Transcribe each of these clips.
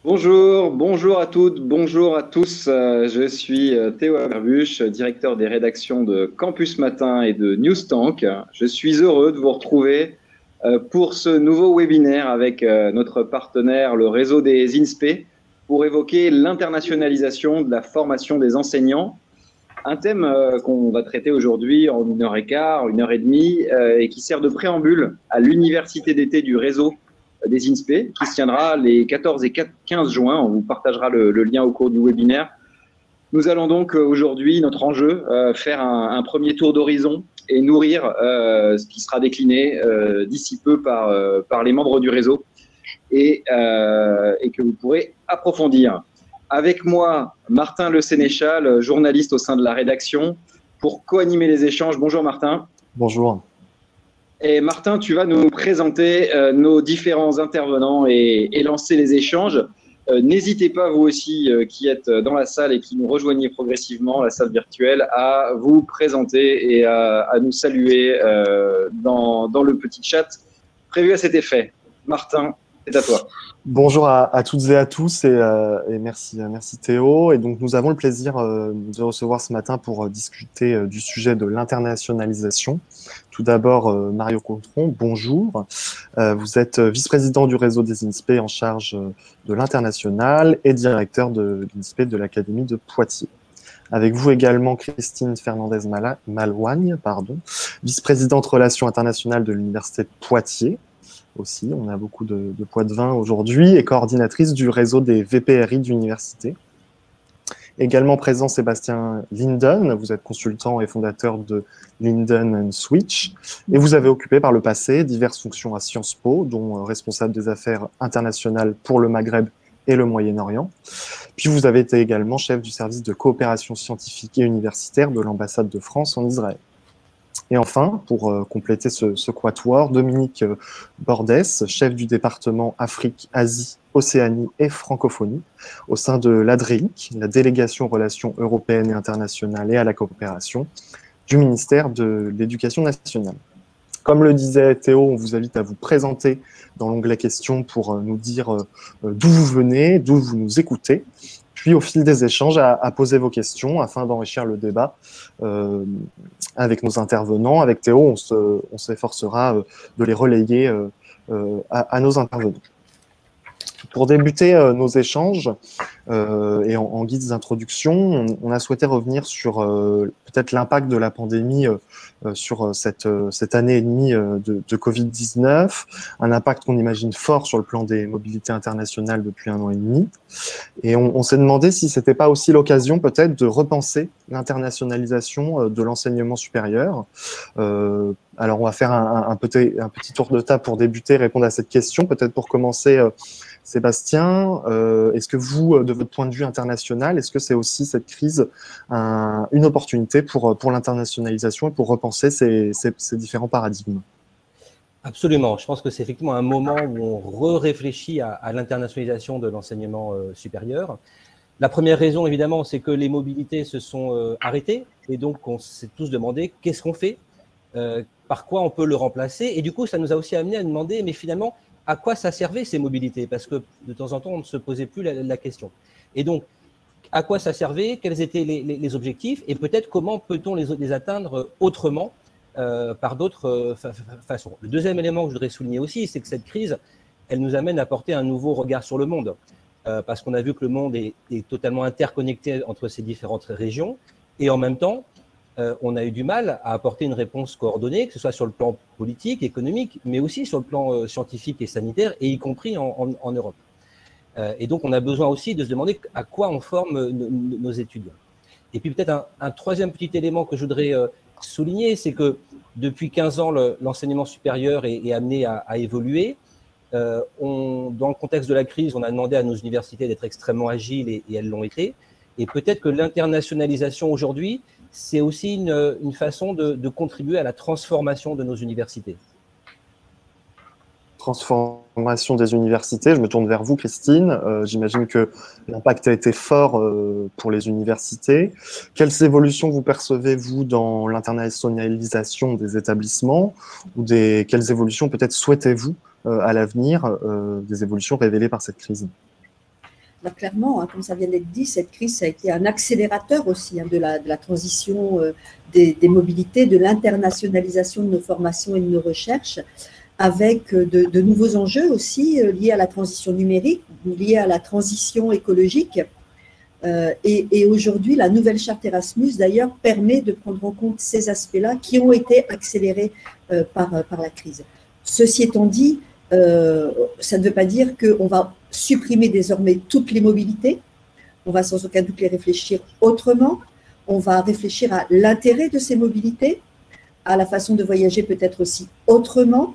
Bonjour à toutes, bonjour à tous. Je suis Théo Herbuche, directeur des rédactions de Campus Matin et de Newstank. Je suis heureux de vous retrouver pour ce nouveau webinaire avec notre partenaire, le réseau des INSPE, pour évoquer l'internationalisation de la formation des enseignants. Un thème qu'on va traiter aujourd'hui en 1 h 15, 1 h 30, et qui sert de préambule à l'université d'été du réseau des INSPE, qui se tiendra les 14 et 15 juin. On vous partagera le lien au cours du webinaire. Nous allons donc aujourd'hui, notre enjeu, faire un premier tour d'horizon et nourrir ce qui sera décliné d'ici peu par les membres du réseau et que vous pourrez approfondir. Avec moi, Martin Le Sénéchal, journaliste au sein de la rédaction, pour co-animer les échanges. Bonjour Martin. Bonjour. Et Martin, tu vas nous présenter nos différents intervenants et lancer les échanges. N'hésitez pas, vous aussi, qui êtes dans la salle et qui nous rejoignez progressivement, la salle virtuelle, à vous présenter et à nous saluer dans le petit chat prévu à cet effet. Martin, c'est à toi. Bonjour à toutes et à tous et merci Théo. Et donc nous avons le plaisir de recevoir ce matin pour discuter du sujet de l'internationalisation. Tout d'abord, Mario Contron, bonjour. Vous êtes vice-président du réseau des INSPE en charge de l'international et directeur de l'INSPE de l'Académie de Poitiers. Avec vous également Christine Fernandez-Malouagne, vice-présidente relations internationales de l'Université de Poitiers. Aussi, on a beaucoup de poids de vin aujourd'hui, et coordinatrice du réseau des VPRI d'université. Également présent Sébastien Linden, vous êtes consultant et fondateur de Linden & Switch, et vous avez occupé par le passé diverses fonctions à Sciences Po, dont responsable des affaires internationales pour le Maghreb et le Moyen-Orient. Puis vous avez été également chef du service de coopération scientifique et universitaire de l'ambassade de France en Israël. Et enfin, pour compléter ce quatuor, Dominique Bordès, chef du département Afrique, Asie, Océanie et Francophonie, au sein de l'ADREIC, la délégation aux relations européennes et internationales et à la coopération, du ministère de l'Éducation nationale. Comme le disait Théo, on vous invite à vous présenter dans l'onglet questions pour nous dire d'où vous venez, d'où vous nous écoutez. Puis, au fil des échanges, à poser vos questions afin d'enrichir le débat avec nos intervenants. Avec Théo, on s'efforcera de les relayer à nos intervenants. Pour débuter nos échanges et en guise d'introduction, on a souhaité revenir sur peut-être l'impact de la pandémie sur cette année et demie de Covid-19, un impact qu'on imagine fort sur le plan des mobilités internationales depuis 1 an et demi. Et on s'est demandé si ce n'était pas aussi l'occasion peut-être de repenser l'internationalisation de l'enseignement supérieur. Alors, on va faire un petit tour de table pour débuter, répondre à cette question. Peut-être pour commencer, Sébastien, est-ce que vous, de votre point de vue international, est-ce que c'est aussi cette crise une opportunité pour l'internationalisation et pour repenser ces différents paradigmes? Absolument. Je pense que c'est effectivement un moment où on réfléchit à l'internationalisation de l'enseignement supérieur. La première raison, évidemment, c'est que les mobilités se sont arrêtées et donc on s'est tous demandé qu'est-ce qu'on fait, par quoi on peut le remplacer. Et du coup, ça nous a aussi amené à demander, mais finalement, à quoi ça servait ces mobilités? Parce que de temps en temps, on ne se posait plus la question. Et donc, à quoi ça servait? Quels étaient les objectifs? Et peut-être comment peut-on les atteindre autrement par d'autres façons. Le deuxième élément que je voudrais souligner aussi, c'est que cette crise, elle nous amène à porter un nouveau regard sur le monde. Parce qu'on a vu que le monde est totalement interconnecté entre ces différentes régions. Et en même temps, on a eu du mal à apporter une réponse coordonnée, que ce soit sur le plan politique, économique, mais aussi sur le plan scientifique et sanitaire, et y compris en Europe. Et donc, on a besoin aussi de se demander à quoi on forme nos étudiants. Et puis peut-être un troisième petit élément que je voudrais souligner, c'est que depuis 15 ans, l'enseignement supérieur est amené à évoluer. Dans le contexte de la crise, on a demandé à nos universités d'être extrêmement agiles et elles l'ont été. Et peut-être que l'internationalisation aujourd'hui, c'est aussi une façon de contribuer à la transformation de nos universités. Transformation des universités, je me tourne vers vous, Christine. J'imagine que l'impact a été fort pour les universités. Quelles évolutions vous percevez-vous dans l'internationalisation des établissements ou quelles évolutions peut-être souhaitez-vous à l'avenir, des évolutions révélées par cette crise? clairement, hein, comme ça vient d'être dit, cette crise ça a été un accélérateur aussi de la transition des mobilités, de l'internationalisation de nos formations et de nos recherches, avec de nouveaux enjeux aussi liés à la transition numérique, liés à la transition écologique. Et aujourd'hui, la nouvelle charte Erasmus, d'ailleurs, permet de prendre en compte ces aspects-là qui ont été accélérés par la crise. Ceci étant dit, ça ne veut pas dire qu'on va supprimer désormais toutes les mobilités. On va sans aucun doute les réfléchir autrement. On va réfléchir à l'intérêt de ces mobilités, à la façon de voyager peut-être aussi autrement.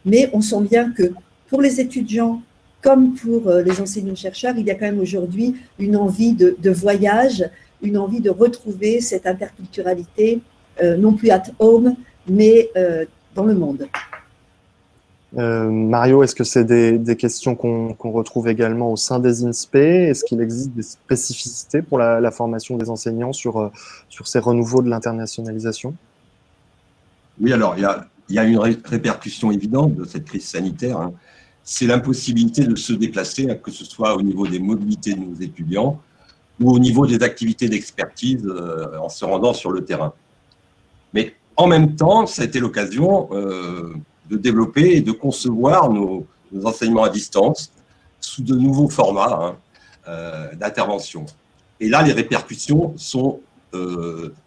Mais on sent bien que pour les étudiants, comme pour les enseignants-chercheurs, il y a quand même aujourd'hui une envie de voyage, une envie de retrouver cette interculturalité, non plus at home, mais dans le monde. Mario, est-ce que c'est des questions qu'on retrouve également au sein des INSPE? Est-ce qu'il existe des spécificités pour la formation des enseignants sur ces renouveaux de l'internationalisation? Oui, alors il y a une répercussion évidente de cette crise sanitaire, hein. C'est l'impossibilité de se déplacer, que ce soit au niveau des mobilités de nos étudiants ou au niveau des activités d'expertise en se rendant sur le terrain. Mais en même temps, ça a été l'occasion de développer et de concevoir nos enseignements à distance sous de nouveaux formats d'intervention. Et là, les répercussions sont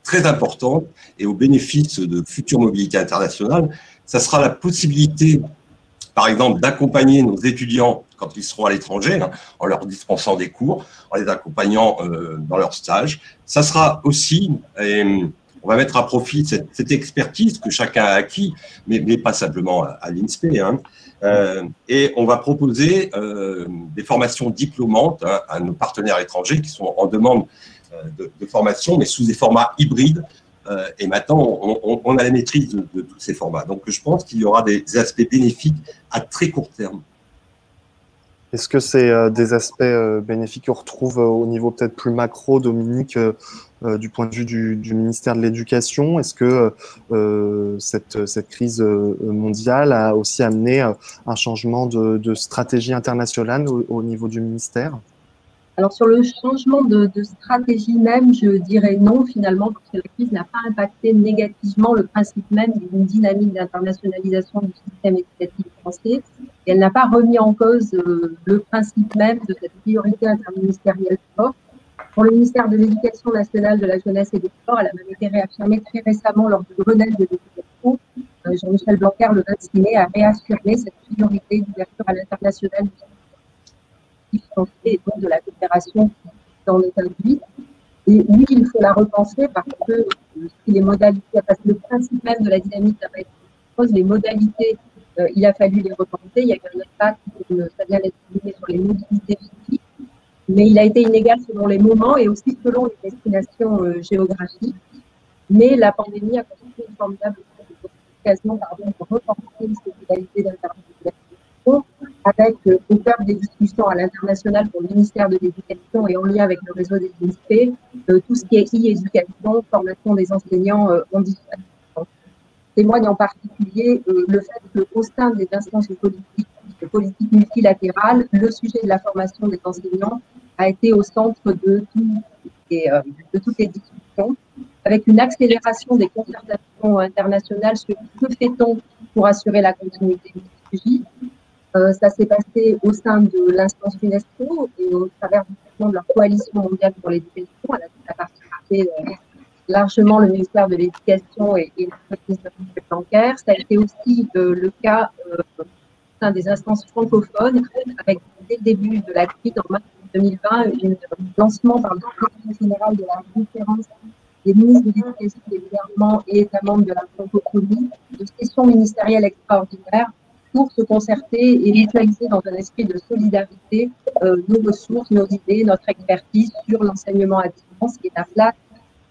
très importantes et au bénéfice de futures mobilités internationales. Ça sera la possibilité, par exemple, d'accompagner nos étudiants quand ils seront à l'étranger, en leur dispensant des cours, en les accompagnant dans leurs stages. Ça sera aussi, on va mettre à profit cette expertise que chacun a acquis, mais pas simplement à l'INSPE, et on va proposer des formations diplômantes à nos partenaires étrangers qui sont en demande de formation, mais sous des formats hybrides. Et maintenant, on a la maîtrise de tous ces formats. Donc, je pense qu'il y aura des aspects bénéfiques à très court terme. Est-ce que c'est des aspects bénéfiques qu'on retrouve au niveau peut-être plus macro, Dominique, du point de vue du ministère de l'Éducation? Est-ce que cette crise mondiale a aussi amené un changement de stratégie internationale au niveau du ministère? Alors, sur le changement de stratégie même, je dirais non, finalement, parce que la crise n'a pas impacté négativement le principe même d'une dynamique d'internationalisation du système éducatif français. Et elle n'a pas remis en cause le principe même de cette priorité interministérielle forte. Pour le ministère de l'Éducation nationale, de la jeunesse et des sports, elle a même été réaffirmée très récemment lors du Grenelle de l'éducation. Jean-Michel Blanquer, le 26 mai, a réaffirmé cette priorité d'ouverture à l'international du français et donc de la coopération dans le établi. Et oui, il faut la repenser parce que si les modalités, parce que le principe même de la dynamique n'a pas été pose, les modalités, il a fallu les repenser. Il y a eu un impact, ça vient d'être souligné, sur les mobilités physiques, mais il a été inégal selon les moments et aussi selon les destinations géographiques. Mais la pandémie a constitué une formidable occasion de repenser ces modalités d'intervention, avec au cœur des discussions à l'international pour le ministère de l'Éducation et en lien avec le réseau des INSPE, tout ce qui est e-éducation, formation des enseignants en distance. Témoigne en particulier le fait qu'au sein des instances politiques multilatérales, le sujet de la formation des enseignants a été au centre de toutes les discussions, avec une accélération des concertations internationales sur que fait-on pour assurer la continuité pédagogique. Ça s'est passé au sein de l'instance UNESCO et au travers de leur coalition mondiale pour l'éducation, à laquelle a participé largement le ministère de l'Éducation et le ministère Blanquer. Ça a été aussi le cas au sein des instances francophones, avec dès le début de la crise en mars 2020, un lancement par le secrétaire général de la conférence des ministres de l'Éducation des gouvernements et États membres de la francophonie, de sessions ministérielles extraordinaires pour se concerter et mutualiser dans un esprit de solidarité nos ressources, nos idées, notre expertise sur l'enseignement à distance et la place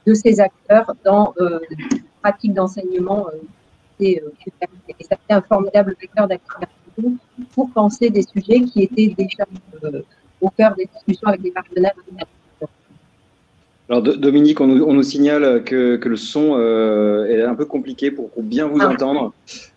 de ces acteurs dans la pratique d'enseignement. Et ça fait un formidable vecteur d'activation pour penser des sujets qui étaient déjà au cœur des discussions avec les partenaires. Alors Dominique, on nous signale que le son est un peu compliqué pour bien vous entendre.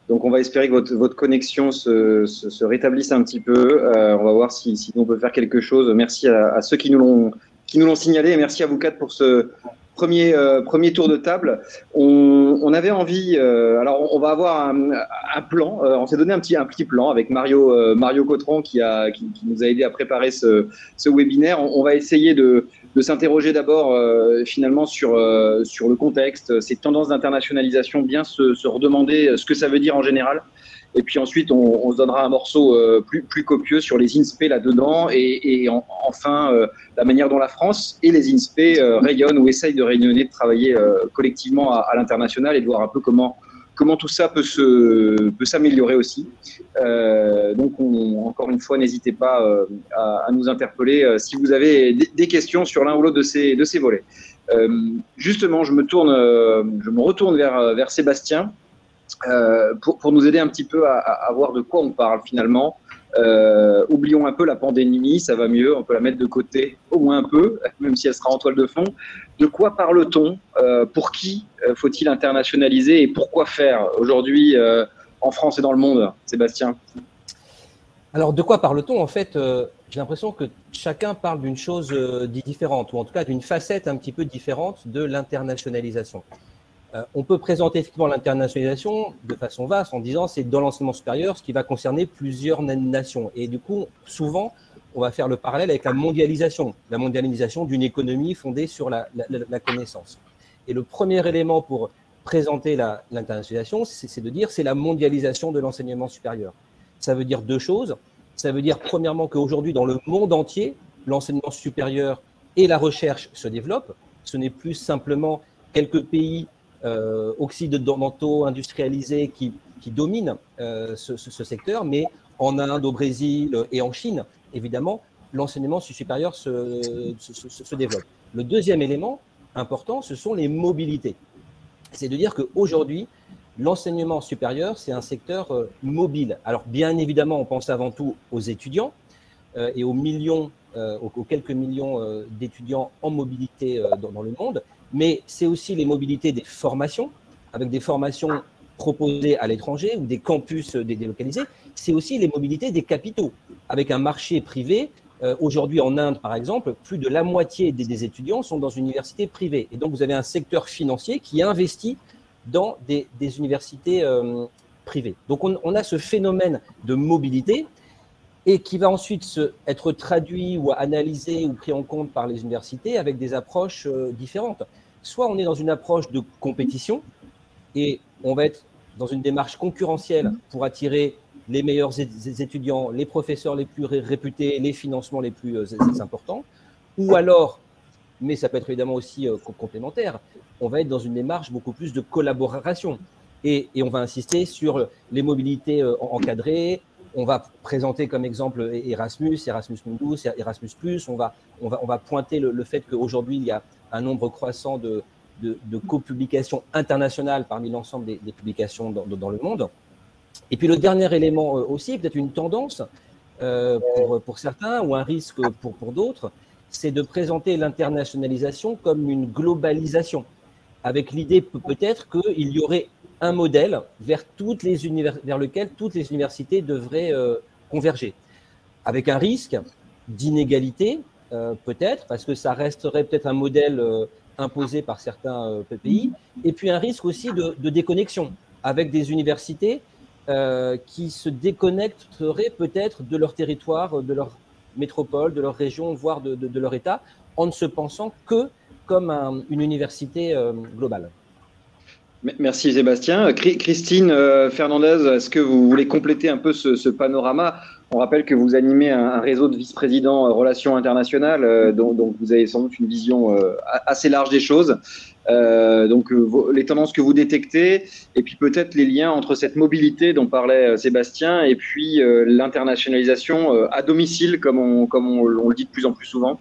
Donc, on va espérer que votre connexion se rétablisse un petit peu. On va voir si on peut faire quelque chose. Merci à ceux qui nous l'ont signalé et merci à vous quatre pour ce premier tour de table. On avait envie, alors on va avoir un plan. On s'est donné un petit plan avec Mario Cotron qui nous a aidé à préparer ce webinaire. On va essayer de s'interroger d'abord finalement sur le contexte, ces tendances d'internationalisation, bien se redemander ce que ça veut dire en général. Et puis ensuite, on se donnera un morceau plus copieux sur les INSPE là-dedans et enfin la manière dont la France et les INSPE rayonnent ou essayent de rayonner, de travailler collectivement à l'international et de voir un peu comment tout ça peut s'améliorer aussi. Donc, encore une fois, n'hésitez pas à nous interpeller si vous avez des questions sur l'un ou l'autre de ces volets. Justement, je me retourne vers Sébastien. Pour nous aider un petit peu à voir de quoi on parle finalement. Oublions un peu la pandémie, ça va mieux, on peut la mettre de côté au moins un peu, même si elle sera en toile de fond. De quoi parle-t-on? Pour qui faut-il internationaliser et pourquoi faire aujourd'hui en France et dans le monde, Sébastien? Alors, de quoi parle-t-on? En fait, j'ai l'impression que chacun parle d'une chose différente, ou en tout cas d'une facette un petit peu différente de l'internationalisation. On peut présenter effectivement l'internationalisation de façon vaste en disant c'est dans l'enseignement supérieur ce qui va concerner plusieurs nations. Et du coup, souvent, on va faire le parallèle avec la mondialisation d'une économie fondée sur la connaissance. Et le premier élément pour présenter l'internationalisation, c'est de dire c'est la mondialisation de l'enseignement supérieur. Ça veut dire deux choses. Ça veut dire premièrement qu'aujourd'hui, dans le monde entier, l'enseignement supérieur et la recherche se développent. Ce n'est plus simplement quelques pays occidentaux industrialisés qui dominent ce secteur, mais en Inde, au Brésil et en Chine, évidemment, l'enseignement supérieur se développe. Le deuxième élément important, ce sont les mobilités. C'est de dire qu'aujourd'hui, l'enseignement supérieur, c'est un secteur mobile. Alors, bien évidemment, on pense avant tout aux étudiants et aux quelques millions d'étudiants en mobilité dans le monde, mais c'est aussi les mobilités des formations, avec des formations proposées à l'étranger ou des campus délocalisés. C'est aussi les mobilités des capitaux, avec un marché privé. Aujourd'hui, en Inde, par exemple, plus de la moitié des étudiants sont dans une université privée. Et donc, vous avez un secteur financier qui investit dans des universités privées. Donc, on a ce phénomène de mobilité et qui va ensuite être traduit ou analysé ou pris en compte par les universités avec des approches différentes. Soit on est dans une approche de compétition et on va être dans une démarche concurrentielle pour attirer les meilleurs étudiants, les professeurs les plus réputés, les financements les plus importants, ou alors, mais ça peut être évidemment aussi complémentaire, on va être dans une démarche beaucoup plus de collaboration et on va insister sur les mobilités encadrées. On va présenter comme exemple Erasmus Mundus, Erasmus+. On va pointer le fait qu'aujourd'hui, il y a un nombre croissant de copublications internationales parmi l'ensemble des publications dans le monde. Et puis le dernier élément aussi, peut-être une tendance pour certains ou un risque pour d'autres, c'est de présenter l'internationalisation comme une globalisation, avec l'idée peut-être qu'il y aurait un modèle vers lequel toutes les universités devraient converger, avec un risque d'inégalité peut-être, parce que ça resterait peut-être un modèle imposé par certains pays, et puis un risque aussi de déconnexion, avec des universités qui se déconnecteraient peut-être de leur territoire, de leur métropole, de leur région, voire de leur État, en ne se pensant que comme une université globale. Merci Sébastien. Christine Fernandez, est-ce que vous voulez compléter un peu ce panorama? On rappelle que vous animez un réseau de vice-présidents relations internationales, donc vous avez sans doute une vision assez large des choses. Donc les tendances que vous détectez, et puis peut-être les liens entre cette mobilité dont parlait Sébastien et puis l'internationalisation à domicile, comme on le dit de plus en plus souvent.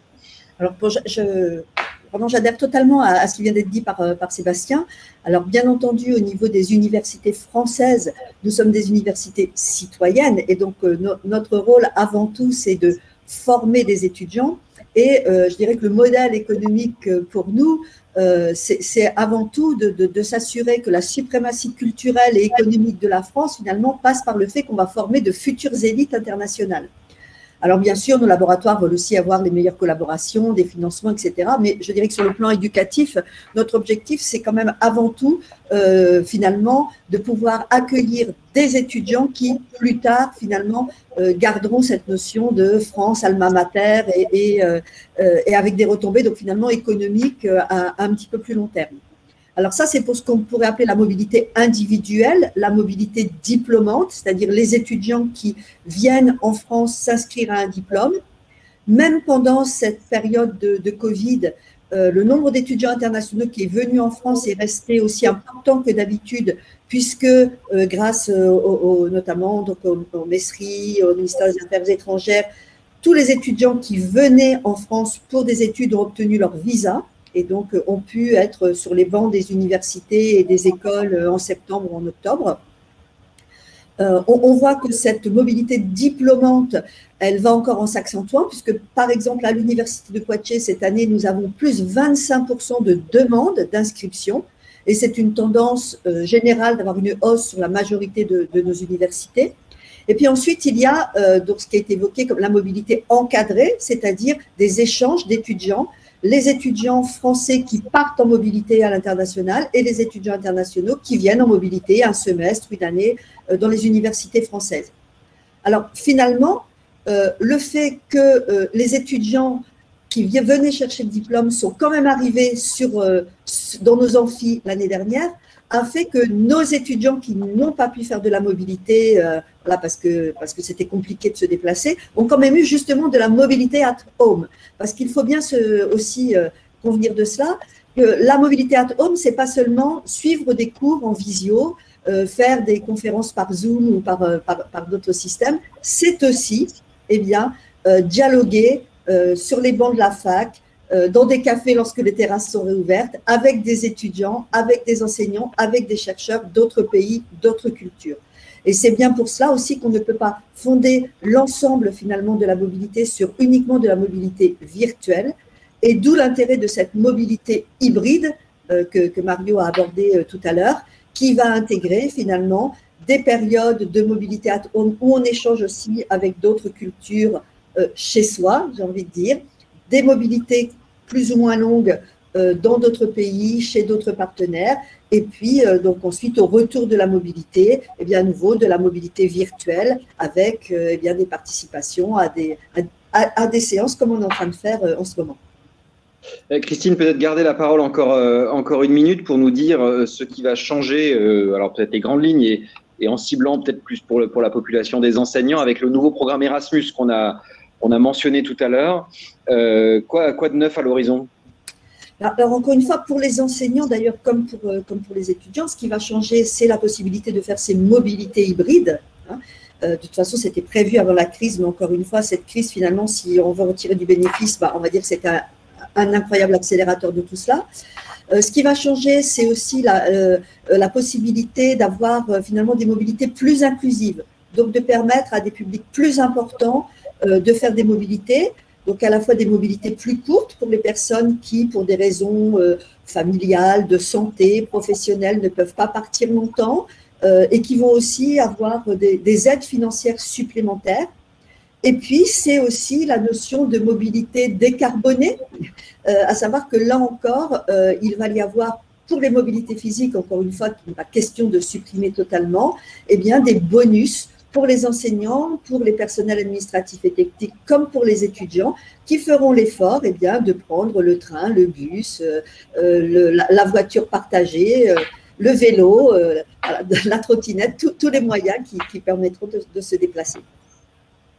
Alors, j'adhère totalement à ce qui vient d'être dit par Sébastien. Alors, bien entendu, au niveau des universités françaises, nous sommes des universités citoyennes et donc notre rôle avant tout, c'est de former des étudiants Et je dirais que le modèle économique pour nous, c'est avant tout de s'assurer que la suprématie culturelle et économique de la France, finalement, passe par le fait qu'on va former de futures élites internationales. Alors, bien sûr, nos laboratoires veulent aussi avoir les meilleures collaborations, des financements, etc. Mais je dirais que sur le plan éducatif, notre objectif, c'est quand même avant tout, finalement, de pouvoir accueillir des étudiants qui, plus tard, finalement, garderont cette notion de France, alma mater et avec des retombées, donc finalement, économiques à un petit peu plus long terme. Alors ça, c'est pour ce qu'on pourrait appeler la mobilité individuelle, la mobilité diplômante, c'est-à-dire les étudiants qui viennent en France s'inscrire à un diplôme. Même pendant cette période de Covid, le nombre d'étudiants internationaux qui est venu en France est resté aussi important que d'habitude, puisque grâce notamment donc, au MESRI, au ministère des Affaires étrangères, tous les étudiants qui venaient en France pour des études ont obtenu leur visa et donc ont pu être sur les bancs des universités et des écoles en septembre ou en octobre. On voit que cette mobilité diplômante, elle va encore en s'accentuant, puisque par exemple à l'université de Poitiers, cette année, nous avons plus 25% de demandes d'inscription, et c'est une tendance générale d'avoir une hausse sur la majorité de nos universités. Et puis ensuite, il y a donc ce qui a été évoqué comme la mobilité encadrée, c'est-à-dire des échanges d'étudiants, les étudiants français qui partent en mobilité à l'international et les étudiants internationaux qui viennent en mobilité un semestre, une année dans les universités françaises. Alors finalement, le fait que les étudiants qui venaient chercher le diplôme sont quand même arrivés dans nos amphis l'année dernière a fait que nos étudiants qui n'ont pas pu faire de la mobilité, là parce que c'était compliqué de se déplacer, ont quand même eu justement de la mobilité at home. Parce qu'il faut bien aussi convenir de cela, que la mobilité at home, c'est pas seulement suivre des cours en visio, faire des conférences par Zoom ou par d'autres systèmes, c'est aussi dialoguer sur les bancs de la fac, dans des cafés lorsque les terrasses sont réouvertes, avec des étudiants, avec des enseignants, avec des chercheurs d'autres pays, d'autres cultures. Et c'est bien pour cela aussi qu'on ne peut pas fonder l'ensemble finalement de la mobilité sur uniquement de la mobilité virtuelle, et d'où l'intérêt de cette mobilité hybride que Mario a abordé tout à l'heure, qui va intégrer finalement des périodes de mobilité at home où on échange aussi avec d'autres cultures chez soi, j'ai envie de dire, des mobilités plus ou moins longues dans d'autres pays, chez d'autres partenaires, et puis donc ensuite au retour de la mobilité, à nouveau de la mobilité virtuelle avec des participations à des séances comme on est en train de faire en ce moment. Christine, peut-être garder la parole encore une minute pour nous dire ce qui va changer, alors peut-être les grandes lignes et en ciblant peut-être plus pour la population des enseignants avec le nouveau programme Erasmus qu'on a mentionné tout à l'heure. Quoi de neuf à l'horizon? Alors, encore une fois, pour les enseignants, d'ailleurs, comme pour les étudiants, ce qui va changer, c'est la possibilité de faire ces mobilités hybrides. De toute façon, c'était prévu avant la crise, mais encore une fois, cette crise, finalement, si on veut retirer du bénéfice, on va dire que c'est un incroyable accélérateur de tout cela. Ce qui va changer, c'est aussi la possibilité d'avoir finalement des mobilités plus inclusives, donc de permettre à des publics plus importants de faire des mobilités, donc à la fois des mobilités plus courtes pour les personnes qui, pour des raisons familiales, de santé, professionnelles, ne peuvent pas partir longtemps et qui vont aussi avoir des aides financières supplémentaires. Et puis, c'est aussi la notion de mobilité décarbonée, à savoir que là encore, il va y avoir pour les mobilités physiques, encore une fois, qu'il n'est pas question de supprimer totalement, des bonus pour les enseignants, pour les personnels administratifs et techniques, comme pour les étudiants, qui feront l'effort de prendre le train, le bus, la voiture partagée, le vélo, la trottinette, tous les moyens qui permettront de se déplacer.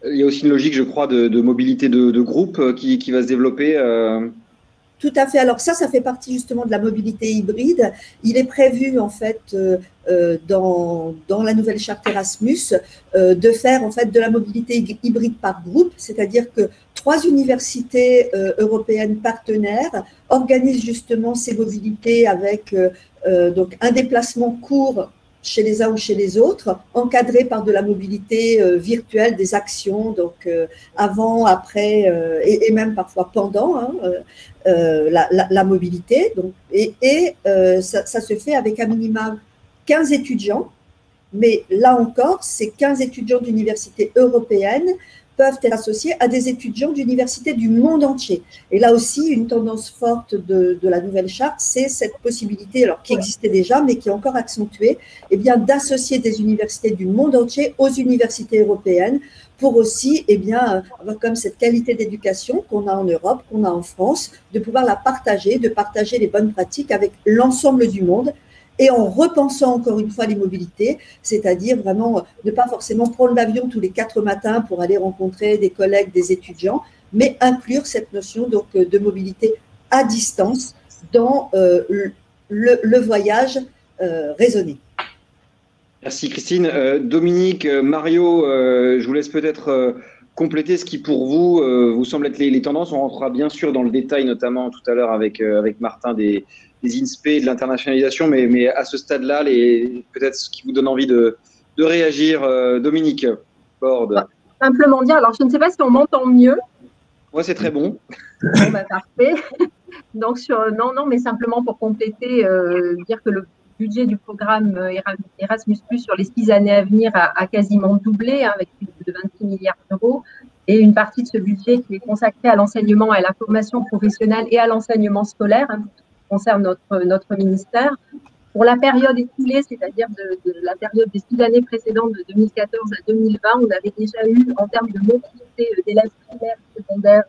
Il y a aussi une logique, je crois, de mobilité de groupe qui va se développer. Tout à fait. Alors ça fait partie justement de la mobilité hybride. Il est prévu en fait dans la nouvelle charte Erasmus de faire en fait de la mobilité hybride par groupe, c'est-à-dire que 3 universités européennes partenaires organisent justement ces mobilités avec donc un déplacement court chez les uns ou chez les autres, encadrés par de la mobilité virtuelle, des actions, donc avant, après et même parfois pendant la mobilité. Donc, ça se fait avec un minimum 15 étudiants, mais là encore, ces 15 étudiants d'universités européennes peuvent être associés à des étudiants d'universités du monde entier. Et là aussi, une tendance forte de la nouvelle charte, c'est cette possibilité, alors qui existait déjà, mais qui est encore accentuée, eh bien, d'associer des universités du monde entier aux universités européennes pour aussi, eh bien, avoir comme cette qualité d'éducation qu'on a en Europe, qu'on a en France, de pouvoir la partager, de partager les bonnes pratiques avec l'ensemble du monde, et en repensant encore une fois les mobilités, c'est-à-dire vraiment ne pas forcément prendre l'avion tous les 4 matins pour aller rencontrer des collègues, des étudiants, mais inclure cette notion donc, de mobilité à distance dans le voyage raisonné. Merci Christine. Dominique, Mario, je vous laisse peut-être compléter ce qui pour vous vous semble être les tendances. On rentrera bien sûr dans le détail, notamment tout à l'heure avec Martin des INSPE, de l'internationalisation, mais à ce stade-là, peut-être ce qui vous donne envie de réagir. Dominique Borde. Simplement dire, alors je ne sais pas si on m'entend mieux. Moi, c'est très bon. Bon, bah, parfait. Donc, non, mais simplement pour compléter, dire que le budget du programme Erasmus+ sur les 6 années à venir a quasiment doublé, avec plus de 26 milliards d'euros. Et une partie de ce budget qui est consacrée à l'enseignement, à la formation professionnelle et à l'enseignement scolaire, qui concerne notre ministère. Pour la période écoulée, c'est-à-dire de la période des 6 années précédentes, de 2014 à 2020, on avait déjà eu, en termes de mobilité d'élèves primaires et secondaires,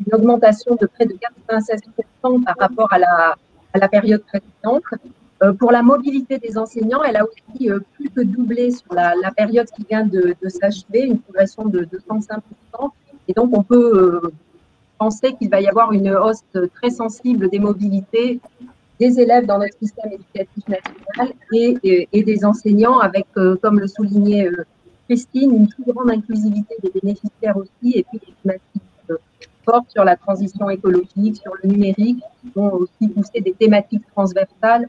une augmentation de près de 96% par rapport à la période précédente. Pour la mobilité des enseignants, elle a aussi plus que doublé sur la période qui vient de s'achever, une progression de 205%. Et donc, on peut penser qu'il va y avoir une hausse très sensible des mobilités des élèves dans notre système éducatif national et des enseignants avec, comme le soulignait Christine, une plus grande inclusivité des bénéficiaires aussi, et puis des thématiques fortes sur la transition écologique, sur le numérique, qui vont aussi pousser des thématiques transversales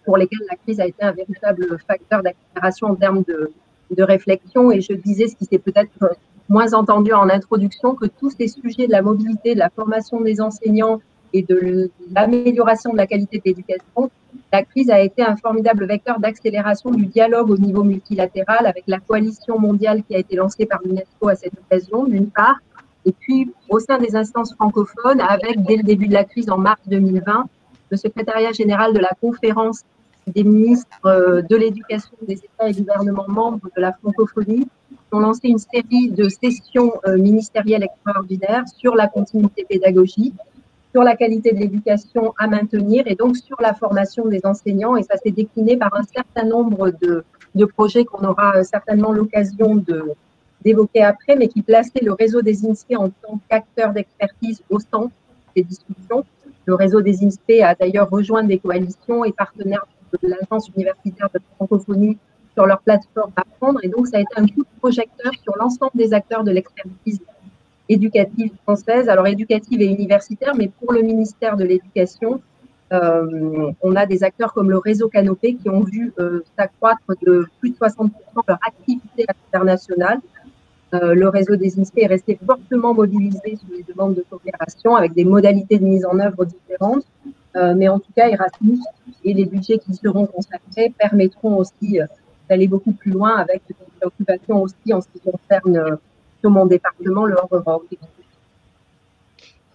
pour lesquelles la crise a été un véritable facteur d'accélération en termes de réflexion. Et je disais, ce qui s'est peut-être moins entendu en introduction, que tous ces sujets de la mobilité, de la formation des enseignants et de l'amélioration de la qualité de l'éducation, la crise a été un formidable vecteur d'accélération du dialogue au niveau multilatéral avec la coalition mondiale qui a été lancée par l'UNESCO à cette occasion, d'une part, et puis au sein des instances francophones, avec, dès le début de la crise en mars 2020, le secrétariat général de la conférence des ministres de l'éducation des États et gouvernements membres de la francophonie qui ont lancé une série de sessions ministérielles extraordinaires sur la continuité pédagogique, sur la qualité de l'éducation à maintenir et donc sur la formation des enseignants. Et ça s'est décliné par un certain nombre de projets qu'on aura certainement l'occasion d'évoquer après, mais qui plaçaient le réseau des INSPE en tant qu'acteur d'expertise au centre des discussions. Le réseau des INSPE a d'ailleurs rejoint des coalitions et partenaires de l'Agence universitaire de francophonie sur leur plateforme Apprendre. Et donc, ça a été un coup de projecteur sur l'ensemble des acteurs de l'expertise éducative française, alors éducative et universitaire, mais pour le ministère de l'Éducation, on a des acteurs comme le réseau Canopé qui ont vu s'accroître de plus de 60% leur activité internationale. Le réseau des INSPE est resté fortement mobilisé sur les demandes de coopération avec des modalités de mise en œuvre différentes. Mais en tout cas, Erasmus et les budgets qui seront consacrés permettront aussi d'aller beaucoup plus loin avec des préoccupations aussi en ce qui concerne sur mon département, le hors-Europe.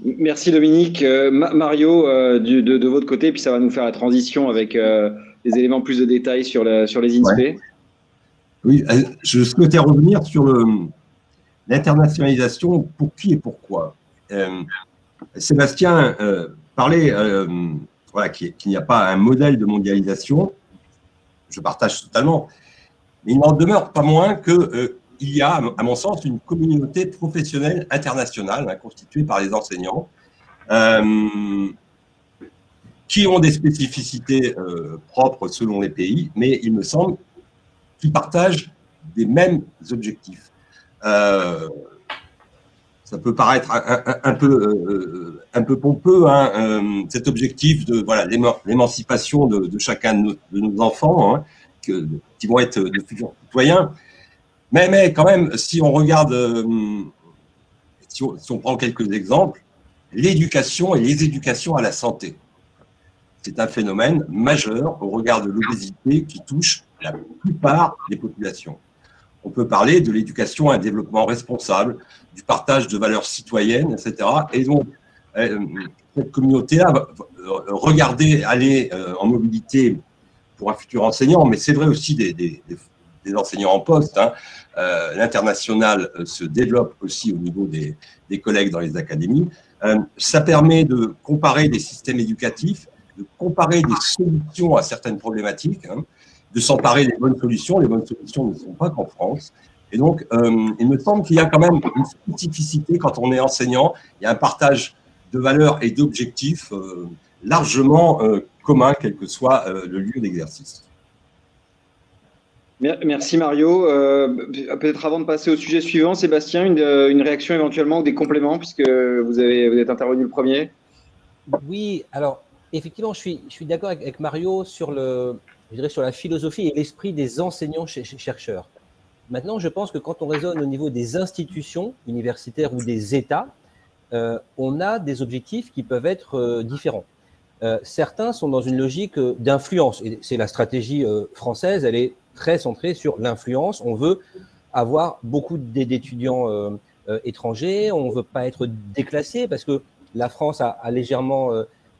Merci Dominique. Mario, de votre côté, puis ça va nous faire la transition avec des éléments plus de détails sur les INSPE. Ouais. Oui, je souhaitais revenir sur l'internationalisation, pour qui et pourquoi. Sébastien parlait voilà, qu'il n'y a pas un modèle de mondialisation. Je partage totalement. Mais il n'en demeure pas moins que il y a, à mon sens, une communauté professionnelle internationale constituée par les enseignants qui ont des spécificités propres selon les pays, mais il me semble qu'ils partagent des mêmes objectifs. Ça peut paraître un peu pompeux, cet objectif de voilà, l'émancipation de chacun de nos enfants, qui vont être de futurs citoyens. Mais quand même, si on regarde, si on prend quelques exemples, l'éducation et les éducations à la santé. C'est un phénomène majeur au regard de l'obésité qui touche la plupart des populations. On peut parler de l'éducation à un développement responsable, du partage de valeurs citoyennes, etc. Et donc, cette communauté-là va regarder aller en mobilité pour un futur enseignant, mais c'est vrai aussi des enseignants en poste. Hein. L'international se développe aussi au niveau des collègues dans les académies. Ça permet de comparer des systèmes éducatifs, de comparer des solutions à certaines problématiques, hein, de s'emparer des bonnes solutions. Les bonnes solutions ne sont pas qu'en France. Et donc, il me semble qu'il y a quand même une spécificité quand on est enseignant. Il y a un partage de valeurs et d'objectifs largement communs, quel que soit le lieu d'exercice. Merci Mario. Peut-être avant de passer au sujet suivant, Sébastien, une réaction éventuellement ou des compléments, puisque vous êtes intervenu le premier. Oui, alors effectivement, je suis d'accord avec Mario sur sur la philosophie et l'esprit des enseignants-chercheurs. Maintenant, je pense que quand on raisonne au niveau des institutions universitaires ou des États, on a des objectifs qui peuvent être différents. Certains sont dans une logique d'influence, et c'est la stratégie française, elle est très centrée sur l'influence. On veut avoir beaucoup d'étudiants étrangers, on ne veut pas être déclassé, parce que la France a légèrement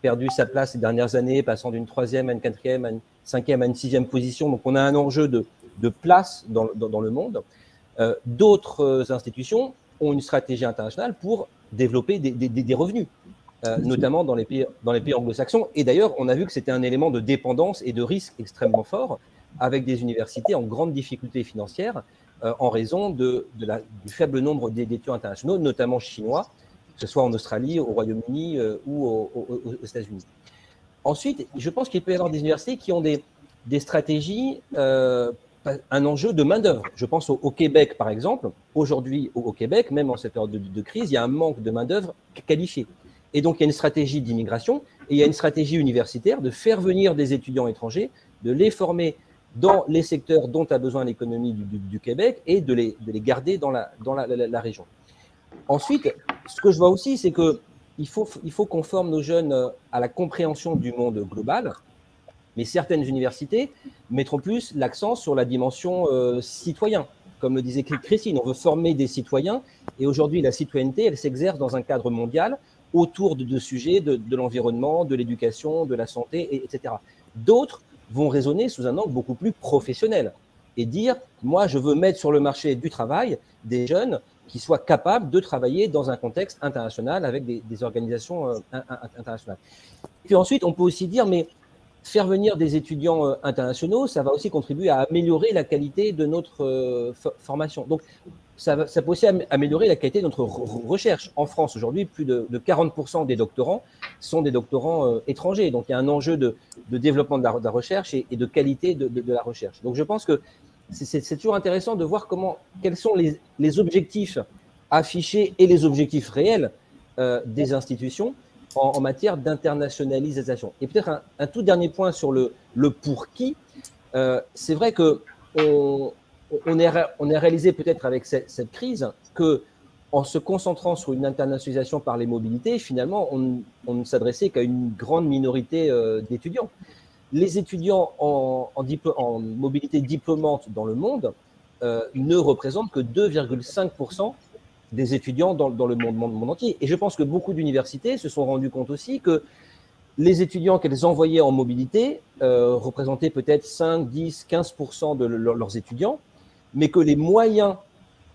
perdu sa place ces dernières années, passant d'une 3e à une 4e, à une 5e, à une 6e position. Donc, on a un enjeu de place dans le monde. D'autres institutions ont une stratégie internationale pour développer des revenus, notamment dans les pays anglo-saxons. Et d'ailleurs, on a vu que c'était un élément de dépendance et de risque extrêmement fort, avec des universités en grande difficulté financière en raison du faible nombre d'étudiants internationaux, notamment chinois, que ce soit en Australie, au Royaume-Uni ou aux États-Unis. Ensuite, je pense qu'il peut y avoir des universités qui ont des stratégies, un enjeu de main-d'œuvre. Je pense au Québec, par exemple. Aujourd'hui, au Québec, même en cette période de crise, il y a un manque de main-d'œuvre qualifiée. Et donc, il y a une stratégie d'immigration et il y a une stratégie universitaire de faire venir des étudiants étrangers, de les former dans les secteurs dont a besoin l'économie du Québec et de les garder dans la région. Ensuite, ce que je vois aussi, c'est qu'il faut qu'on forme nos jeunes à la compréhension du monde global, mais certaines universités mettront plus l'accent sur la dimension citoyen. Comme le disait Christine, on veut former des citoyens, et aujourd'hui, la citoyenneté, elle s'exerce dans un cadre mondial autour de sujets de l'environnement, de l'éducation, de la santé, etc. D'autres vont raisonner sous un angle beaucoup plus professionnel et dire, moi, je veux mettre sur le marché du travail des jeunes qui soient capables de travailler dans un contexte international avec des organisations internationales. Et puis ensuite, on peut aussi dire, mais faire venir des étudiants internationaux, ça va aussi contribuer à améliorer la qualité de notre formation. Donc, ça peut aussi améliorer la qualité de notre recherche. En France, aujourd'hui, plus de 40% des doctorants sont des doctorants étrangers. Donc, il y a un enjeu de développement de la recherche et de qualité de la recherche. Donc, je pense que c'est toujours intéressant de voir quels sont les objectifs affichés et les objectifs réels des institutions en matière d'internationalisation. Et peut-être un tout dernier point sur le pour qui. C'est vrai qu'on a réalisé peut-être avec cette crise qu'en se concentrant sur une internationalisation par les mobilités, finalement, on ne s'adressait qu'à une grande minorité d'étudiants. Les étudiants en mobilité diplômante dans le monde ne représentent que 2,5% des étudiants dans le monde entier. Et je pense que beaucoup d'universités se sont rendues compte aussi que les étudiants qu'elles envoyaient en mobilité représentaient peut-être 5, 10, 15% de leurs étudiants, mais que les moyens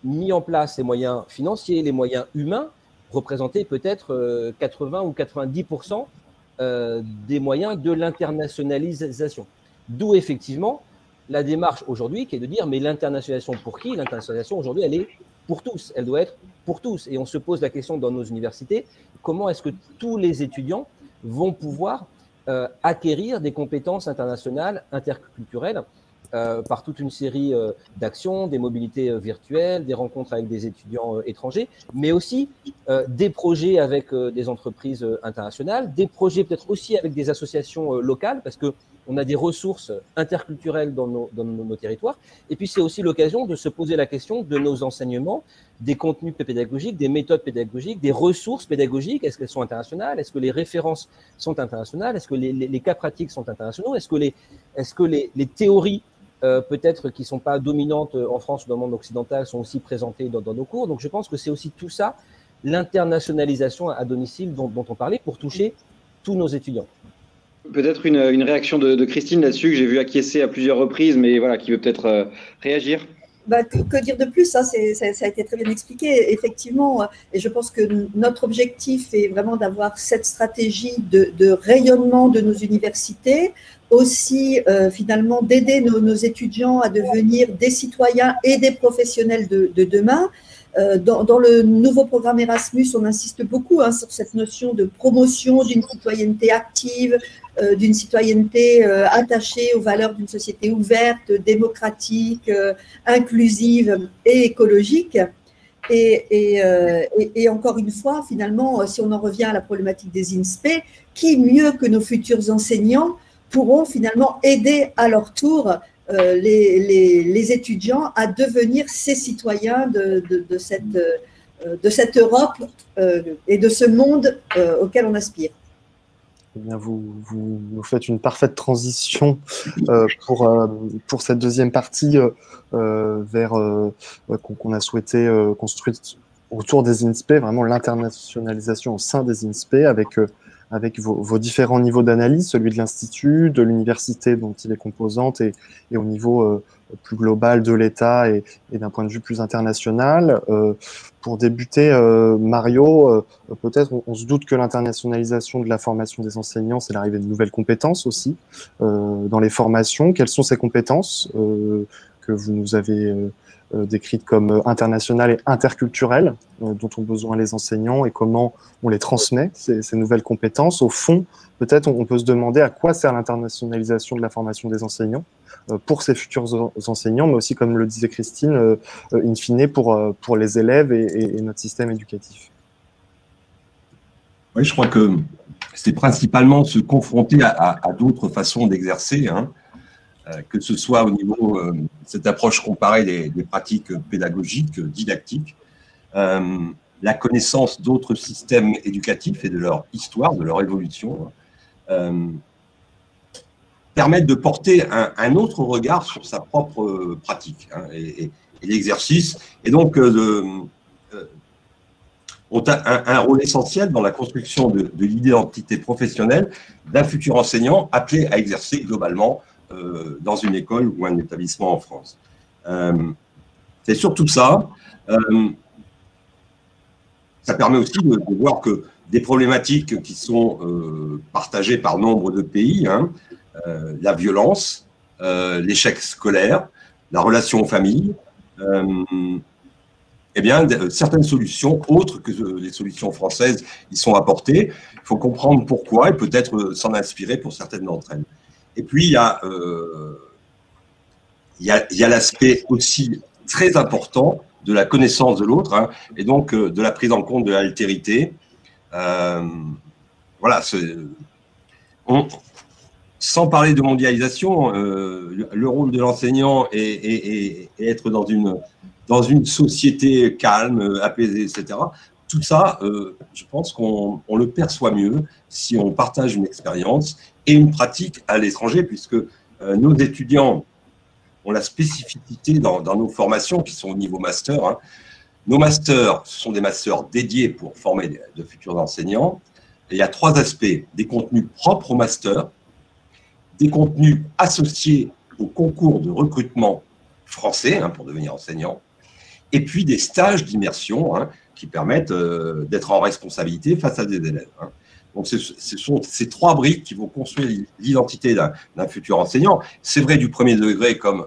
mis en place, les moyens financiers, les moyens humains, représentaient peut-être 80 ou 90% des moyens de l'internationalisation. D'où effectivement la démarche aujourd'hui qui est de dire mais l'internationalisation pour qui? L'internationalisation aujourd'hui elle est pour tous, elle doit être pour tous. Et on se pose la question dans nos universités, comment est-ce que tous les étudiants vont pouvoir acquérir des compétences internationales, interculturelles, par toute une série d'actions, des mobilités virtuelles, des rencontres avec des étudiants étrangers, mais aussi des projets avec des entreprises internationales, des projets peut-être aussi avec des associations locales, parce que on a des ressources interculturelles dans nos territoires. Et puis, c'est aussi l'occasion de se poser la question de nos enseignements, des contenus pédagogiques, des méthodes pédagogiques, des ressources pédagogiques. Est-ce qu'elles sont internationales? Est-ce que les références sont internationales? Est-ce que les cas pratiques sont internationaux? Est-ce que les théories peut-être qui ne sont pas dominantes en France ou dans le monde occidental sont aussi présentées dans nos cours? Donc, je pense que c'est aussi tout ça, l'internationalisation à domicile dont on parlait, pour toucher tous nos étudiants. Peut-être une réaction de Christine là-dessus, que j'ai vu acquiescer à plusieurs reprises, mais voilà, qui veut peut-être réagir. Que dire de plus, ça a été très bien expliqué, effectivement, et je pense que notre objectif est vraiment d'avoir cette stratégie de rayonnement de nos universités, aussi finalement d'aider nos étudiants à devenir des citoyens et des professionnels de demain. Dans le nouveau programme Erasmus, on insiste beaucoup sur cette notion de promotion d'une citoyenneté active, d'une citoyenneté attachée aux valeurs d'une société ouverte, démocratique, inclusive et écologique. Et encore une fois, finalement, si on en revient à la problématique des INSPE, qui mieux que nos futurs enseignants pourront finalement aider à leur tour les étudiants à devenir ces citoyens de cette Europe et de ce monde auquel on aspire. Eh bien, vous faites une parfaite transition pour cette deuxième partie qu'on a souhaité construire autour des INSPE, vraiment l'internationalisation au sein des INSPE avec vos différents niveaux d'analyse, celui de l'Institut, de l'université dont il est composante et au niveau plus global de l'État et d'un point de vue plus international. Pour débuter, Mario, peut-être on se doute que l'internationalisation de la formation des enseignants, c'est l'arrivée de nouvelles compétences aussi dans les formations. Quelles sont ces compétences que vous nous avez décrites comme internationales et interculturelles, dont ont besoin les enseignants et comment on les transmet, ces nouvelles compétences? Au fond, peut-être on peut se demander à quoi sert l'internationalisation de la formation des enseignants pour ces futurs enseignants, mais aussi, comme le disait Christine, in fine pour les élèves et notre système éducatif. Oui, je crois que c'est principalement se confronter à d'autres façons d'exercer, que ce soit au niveau de cette approche comparée des pratiques pédagogiques, didactiques, la connaissance d'autres systèmes éducatifs et de leur histoire, de leur évolution, permettent de porter un autre regard sur sa propre pratique et l'exercice, et donc ont un rôle essentiel dans la construction de l'identité professionnelle d'un futur enseignant appelé à exercer globalement dans une école ou un établissement en France. C'est surtout ça. Ça permet aussi de voir que des problématiques qui sont partagées par nombre de pays, la violence, l'échec scolaire, la relation aux familles, eh bien, certaines solutions autres que les solutions françaises y sont apportées. Il faut comprendre pourquoi et peut-être s'en inspirer pour certaines d'entre elles. Et puis, il y a l'aspect aussi très important de la connaissance de l'autre, et donc de la prise en compte de l'altérité. Voilà, sans parler de mondialisation, le rôle de l'enseignant est être dans une société calme, apaisée, etc. Tout ça, je pense qu'on le perçoit mieux si on partage une expérience et une pratique à l'étranger, puisque nos étudiants ont la spécificité dans nos formations qui sont au niveau master. Nos masters sont des masters dédiés pour former de futurs enseignants. Et il y a 3 aspects: des contenus propres au master, des contenus associés au concours de recrutement français pour devenir enseignant, et puis des stages d'immersion qui permettent d'être en responsabilité face à des élèves. Donc, ce sont ces 3 briques qui vont construire l'identité d'un futur enseignant. C'est vrai du premier degré comme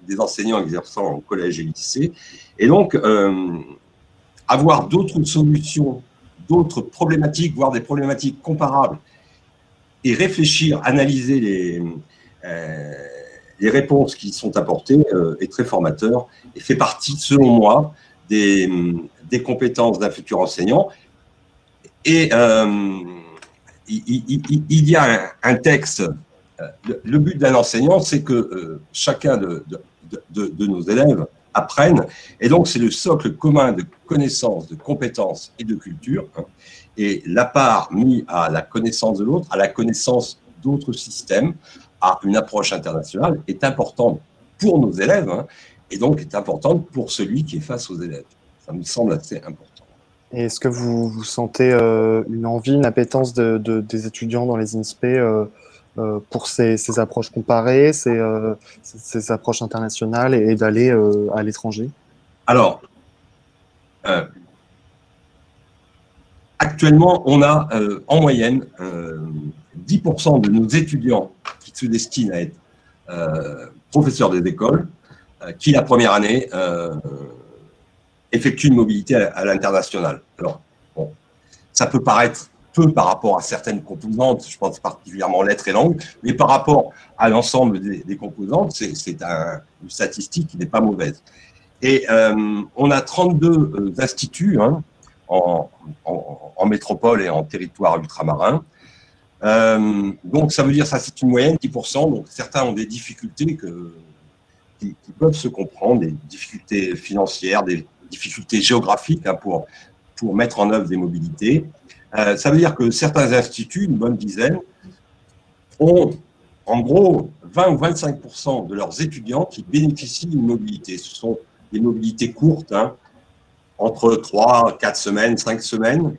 des enseignants exerçant au collège et lycée. Et donc, avoir d'autres solutions, d'autres problématiques, voire des problématiques comparables, et réfléchir, analyser les réponses qui sont apportées est très formateur et fait partie, selon moi, des compétences d'un futur enseignant. Et il y a un texte le but d'un enseignant, c'est que chacun de nos élèves apprenne, et donc c'est le socle commun de connaissances, de compétences et de culture, hein, et la part mise à la connaissance de l'autre, à la connaissance d'autres systèmes, à une approche internationale, est importante pour nos élèves, hein, et donc est importante pour celui qui est face aux élèves. Ça me semble assez important. Et est-ce que vous sentez une envie, une appétence des étudiants dans les INSPE pour ces approches comparées, ces approches internationales et d'aller à l'étranger? Alors, actuellement, on a en moyenne 10% de nos étudiants qui se destinent à être professeurs des écoles, qui la première année effectuent une mobilité à l'international. Alors, bon, ça peut paraître peu par rapport à certaines composantes, je pense particulièrement lettres et langues, mais par rapport à l'ensemble des composantes, c'est une statistique qui n'est pas mauvaise. Et on a 32 instituts, hein, en métropole et en territoire ultramarin. Donc, ça veut dire, ça c'est une moyenne, 10%. Donc, certains ont des difficultés qui peuvent se comprendre, des difficultés financières, des difficultés géographiques, hein, pour mettre en œuvre des mobilités. Ça veut dire que certains instituts, une bonne dizaine, ont en gros 20 ou 25% de leurs étudiants qui bénéficient d'une mobilité. Ce sont des mobilités courtes, hein, entre 3, 4 semaines, 5 semaines,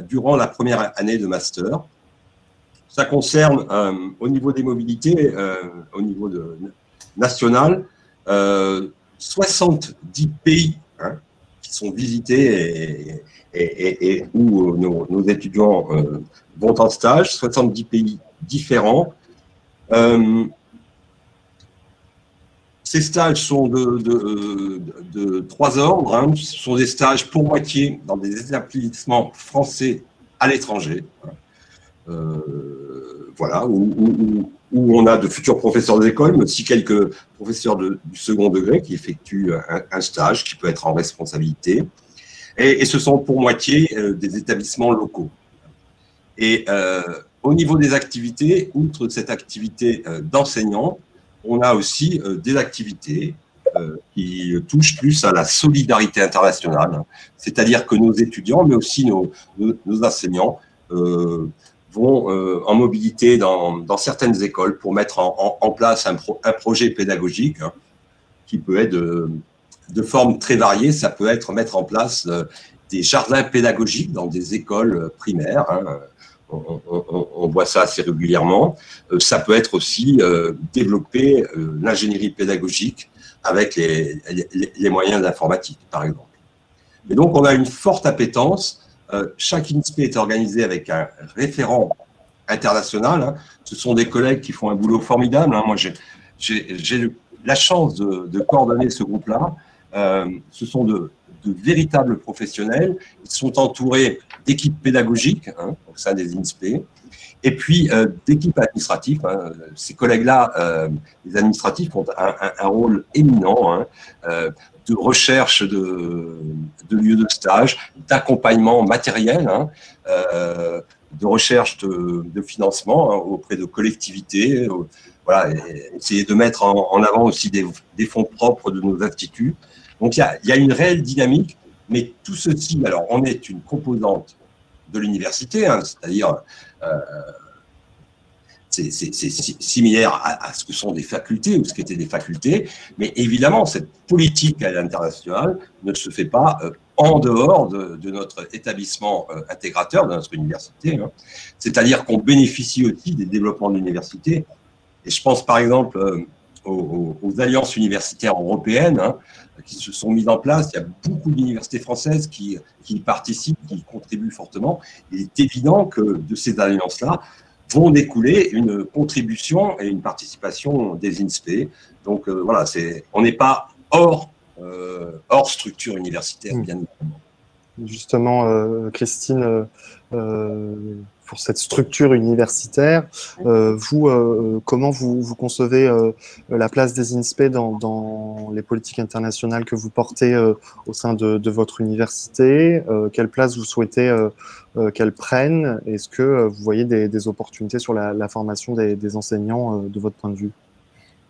durant la première année de master. Ça concerne, au niveau des mobilités, au niveau national, 70 pays, hein, qui sont visités et où nos étudiants vont en stage, 70 pays différents. Ces stages sont de 3 ordres, hein. Ce sont des stages pour moitié dans des établissements français à l'étranger. Voilà, où on a de futurs professeurs d'école, mais aussi quelques professeurs du second degré qui effectuent un stage qui peut être en responsabilité. Et ce sont pour moitié des établissements locaux. Et au niveau des activités, outre cette activité d'enseignant, on a aussi des activités qui touchent plus à la solidarité internationale. C'est-à-dire que nos étudiants, mais aussi nos enseignants, vont en mobilité dans certaines écoles pour mettre en place un projet pédagogique, hein, qui peut être de formes très variées. Ça peut être mettre en place des jardins pédagogiques dans des écoles primaires, hein. On voit ça assez régulièrement. Ça peut être aussi développer l'ingénierie pédagogique avec les moyens d'informatique, par exemple. Et donc, on a une forte appétence. Chaque INSPE est organisé avec un référent international, hein. Ce sont des collègues qui font un boulot formidable, hein. Moi, j'ai la chance de coordonner ce groupe-là. Ce sont de véritables professionnels. Ils sont entourés d'équipes pédagogiques, hein, au sein des INSPE, et puis d'équipes administratives, hein. Ces collègues-là, les administratifs, ont un rôle éminent, hein, de recherche de lieux de stage, d'accompagnement matériel, hein, de recherche de financement, hein, auprès de collectivités. Voilà, essayer de mettre en avant aussi des fonds propres de nos instituts. Donc, il y a une réelle dynamique, mais tout ceci, alors, on est une composante de l'université, hein, c'est-à-dire, c'est similaire à ce que sont des facultés ou ce qu'étaient des facultés, mais évidemment, cette politique à l'international ne se fait pas en dehors de notre établissement intégrateur, de notre université, hein. C'est-à-dire qu'on bénéficie aussi des développements de l'université. Et je pense par exemple aux alliances universitaires européennes, hein, qui se sont mises en place. Il y a beaucoup d'universités françaises qui y participent, qui y contribuent fortement. Il est évident que de ces alliances-là vont découler une contribution et une participation des INSPE. Donc voilà, on n'est pas hors structure universitaire, bien évidemment. Justement, Christine, cette structure universitaire. Comment vous concevez la place des INSPE dans les politiques internationales que vous portez au sein de votre université? Quelle place vous souhaitez qu'elles prennent? Est-ce que vous voyez des opportunités sur la formation des enseignants de votre point de vue?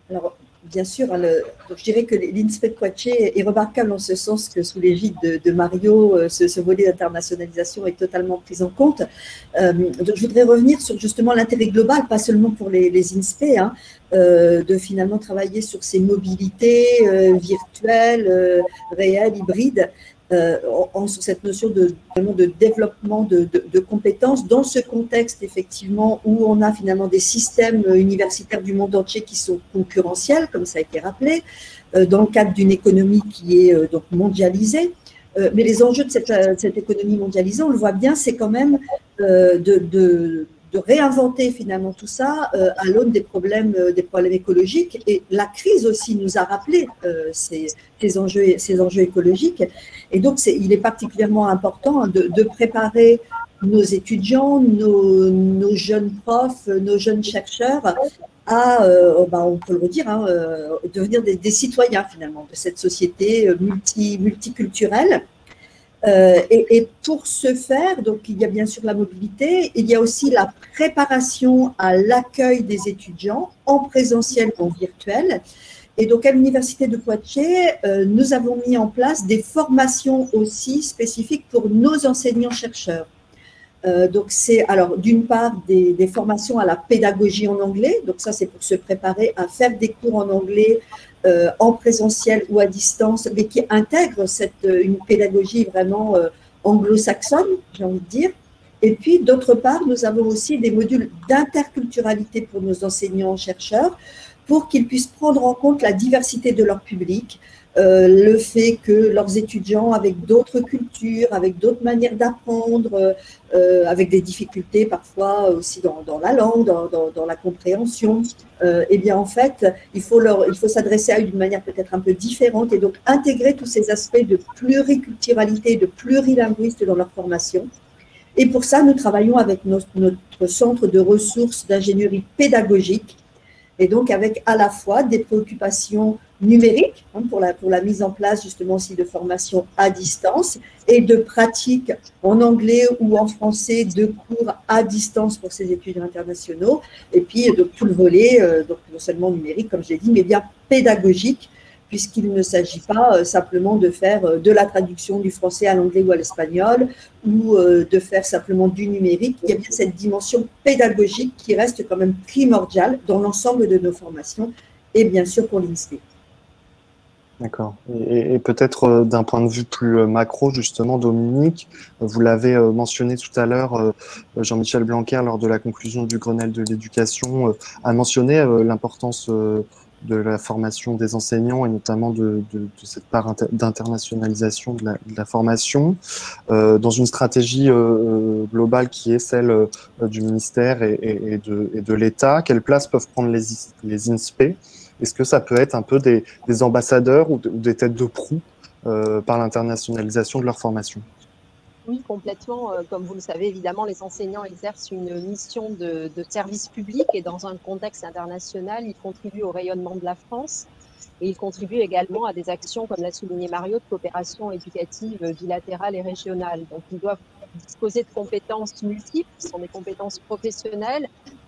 Alors, bien sûr, donc je dirais que l'INSPE de Poitiers est remarquable en ce sens que sous l'égide de Mario, ce volet d'internationalisation est totalement pris en compte. Donc, je voudrais revenir sur justement l'intérêt global, pas seulement pour les INSPE, hein, de finalement travailler sur ces mobilités virtuelles, réelles, hybrides, sur cette notion de développement de compétences dans ce contexte effectivement où on a finalement des systèmes universitaires du monde entier qui sont concurrentiels, comme ça a été rappelé, dans le cadre d'une économie qui est donc mondialisée. Mais les enjeux de cette économie mondialisée, on le voit bien, c'est quand même de réinventer finalement tout ça à l'aune des problèmes écologiques. Et la crise aussi nous a rappelé ces enjeux écologiques. Et donc, il est particulièrement important de préparer nos étudiants, nos jeunes profs, nos jeunes chercheurs à, on peut le redire, hein, devenir des citoyens finalement de cette société multiculturelle. Et pour ce faire, donc il y a bien sûr la mobilité, il y a aussi la préparation à l'accueil des étudiants en présentiel ou en virtuel. Et donc à l'Université de Poitiers, nous avons mis en place des formations aussi spécifiques pour nos enseignants-chercheurs. Donc c'est alors d'une part des formations à la pédagogie en anglais, donc ça c'est pour se préparer à faire des cours en anglais en présentiel ou à distance, mais qui intègrent une pédagogie vraiment anglo-saxonne, j'ai envie de dire. Et puis d'autre part, nous avons aussi des modules d'interculturalité pour nos enseignants-chercheurs, pour qu'ils puissent prendre en compte la diversité de leur public, le fait que leurs étudiants avec d'autres cultures, avec d'autres manières d'apprendre, avec des difficultés parfois aussi dans la langue, dans la compréhension, eh bien en fait, il faut s'adresser à eux d'une manière peut-être un peu différente et donc intégrer tous ces aspects de pluriculturalité, de plurilinguisme dans leur formation. Et pour ça, nous travaillons avec notre centre de ressources d'ingénierie pédagogique, et donc avec à la fois des préoccupations numériques hein, pour la mise en place justement aussi de formations à distance et de pratiques en anglais ou en français de cours à distance pour ces étudiants internationaux, et puis donc tout le volet, donc non seulement numérique comme je l'ai dit, mais bien pédagogique, puisqu'il ne s'agit pas simplement de faire de la traduction du français à l'anglais ou à l'espagnol, ou de faire simplement du numérique. Il y a bien cette dimension pédagogique qui reste quand même primordiale dans l'ensemble de nos formations, et bien sûr pour l'INSPE. D'accord. Et peut-être d'un point de vue plus macro, justement, Dominique, vous l'avez mentionné tout à l'heure, Jean-Michel Blanquer, lors de la conclusion du Grenelle de l'éducation, a mentionné l'importance de la formation des enseignants et notamment de cette part d'internationalisation de la formation dans une stratégie globale qui est celle du ministère et de l'État. Quelle place peuvent prendre les INSPE? Est-ce que ça peut être un peu des ambassadeurs ou des têtes de proue par l'internationalisation de leur formation? Oui, complètement. Comme vous le savez, évidemment, les enseignants exercent une mission de service public et dans un contexte international, ils contribuent au rayonnement de la France et ils contribuent également à des actions, comme l'a souligné Mario, de coopération éducative bilatérale et régionale. Donc, ils doivent disposer de compétences multiples, qui sont des compétences professionnelles,